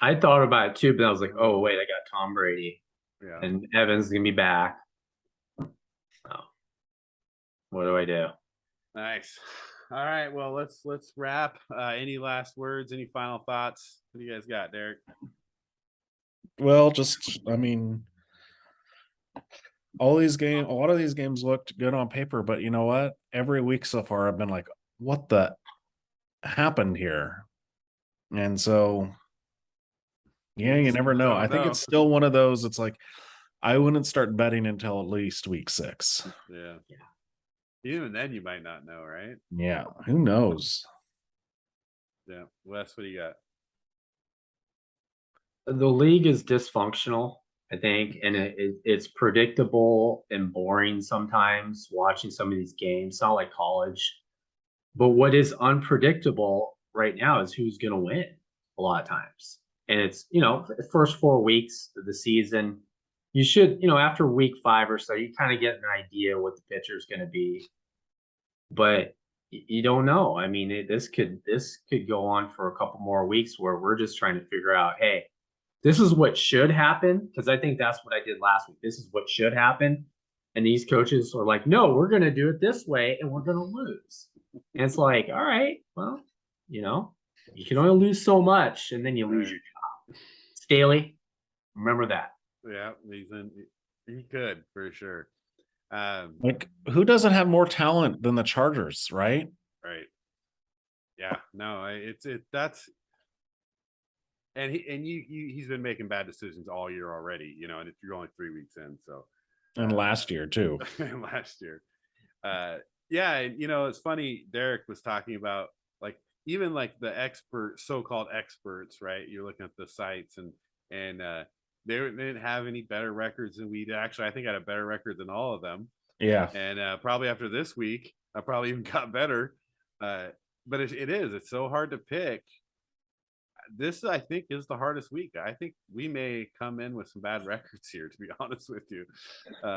I thought about it too, but I was like, oh wait, I got Tom Brady. Yeah. And Evan's gonna be back. Oh. What do I do? Nice. All right. Well, let's wrap. Any last words? Any final thoughts? What do you guys got, Derek? Well, just I mean, a lot of these games looked good on paper, but you know what? Every week so far, I've been like, what the happened here? And so, yeah, you never know. I think it's still one of those. It's like I wouldn't start betting until at least week 6. Yeah. Even then, you might not know, right? Yeah, who knows? Yeah. Wes, what do you got? The league is dysfunctional, I think, and it's predictable and boring sometimes watching some of these games. It's not like college. But what is unpredictable right now is who's going to win a lot of times. And it's, the first 4 weeks of the season, you should, after week 5 or so, you kind of get an idea what the pitcher is going to be. But you don't know. I mean, this could go on for a couple more weeks where we're just trying to figure out, hey, this is what should happen. Because I think that's what I did last week. This is what should happen. And these coaches are like, no, we're going to do it this way and we're going to lose. And it's like, all right, well, you can only lose so much and then you lose your job. Staley, remember that. Yeah, he could for sure. Like, who doesn't have more talent than the Chargers, right? Right. Yeah, no, that's and he's been making bad decisions all year already, and if you're only 3 weeks in, so And last year too. last year. Yeah, and it's funny, Derek was talking about like even like the so-called experts, right? You're looking at the sites and they didn't have any better records than we did. Actually, I think I had a better record than all of them. Yeah. And probably after this week, I probably even got better. But it's so hard to pick. This, I think, is the hardest week. I think we may come in with some bad records here, to be honest with you.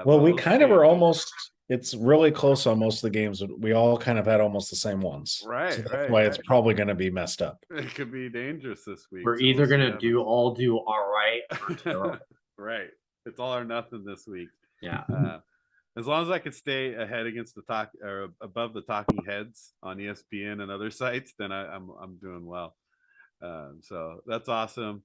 Well, we kind of are almost, it's really close on most of the games. We all kind of had almost the same ones. Right. So that's why it's probably going to be messed up. It could be dangerous this week. We're either going to do all right or terrible. Right. It's all or nothing this week. Yeah. As long as I could stay ahead against the or above the talking heads on ESPN and other sites, then I'm doing well. So that's awesome.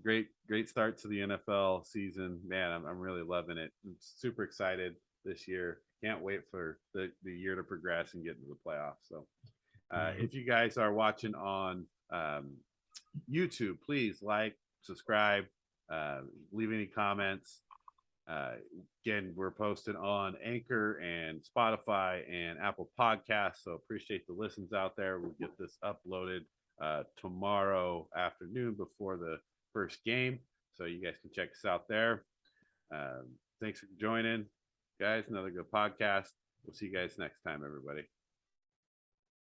Great start to the NFL season, man. I'm really loving it. I'm super excited this year. Can't wait for the year to progress and get into the playoffs. So if you guys are watching on YouTube, please like, subscribe, leave any comments. Again, we're posted on Anchor and Spotify and Apple Podcasts, so appreciate the listens out there. We'll get this uploaded tomorrow afternoon before the first game, so you guys can check us out there. Thanks for joining, guys. Another good podcast. We'll see you guys next time, everybody.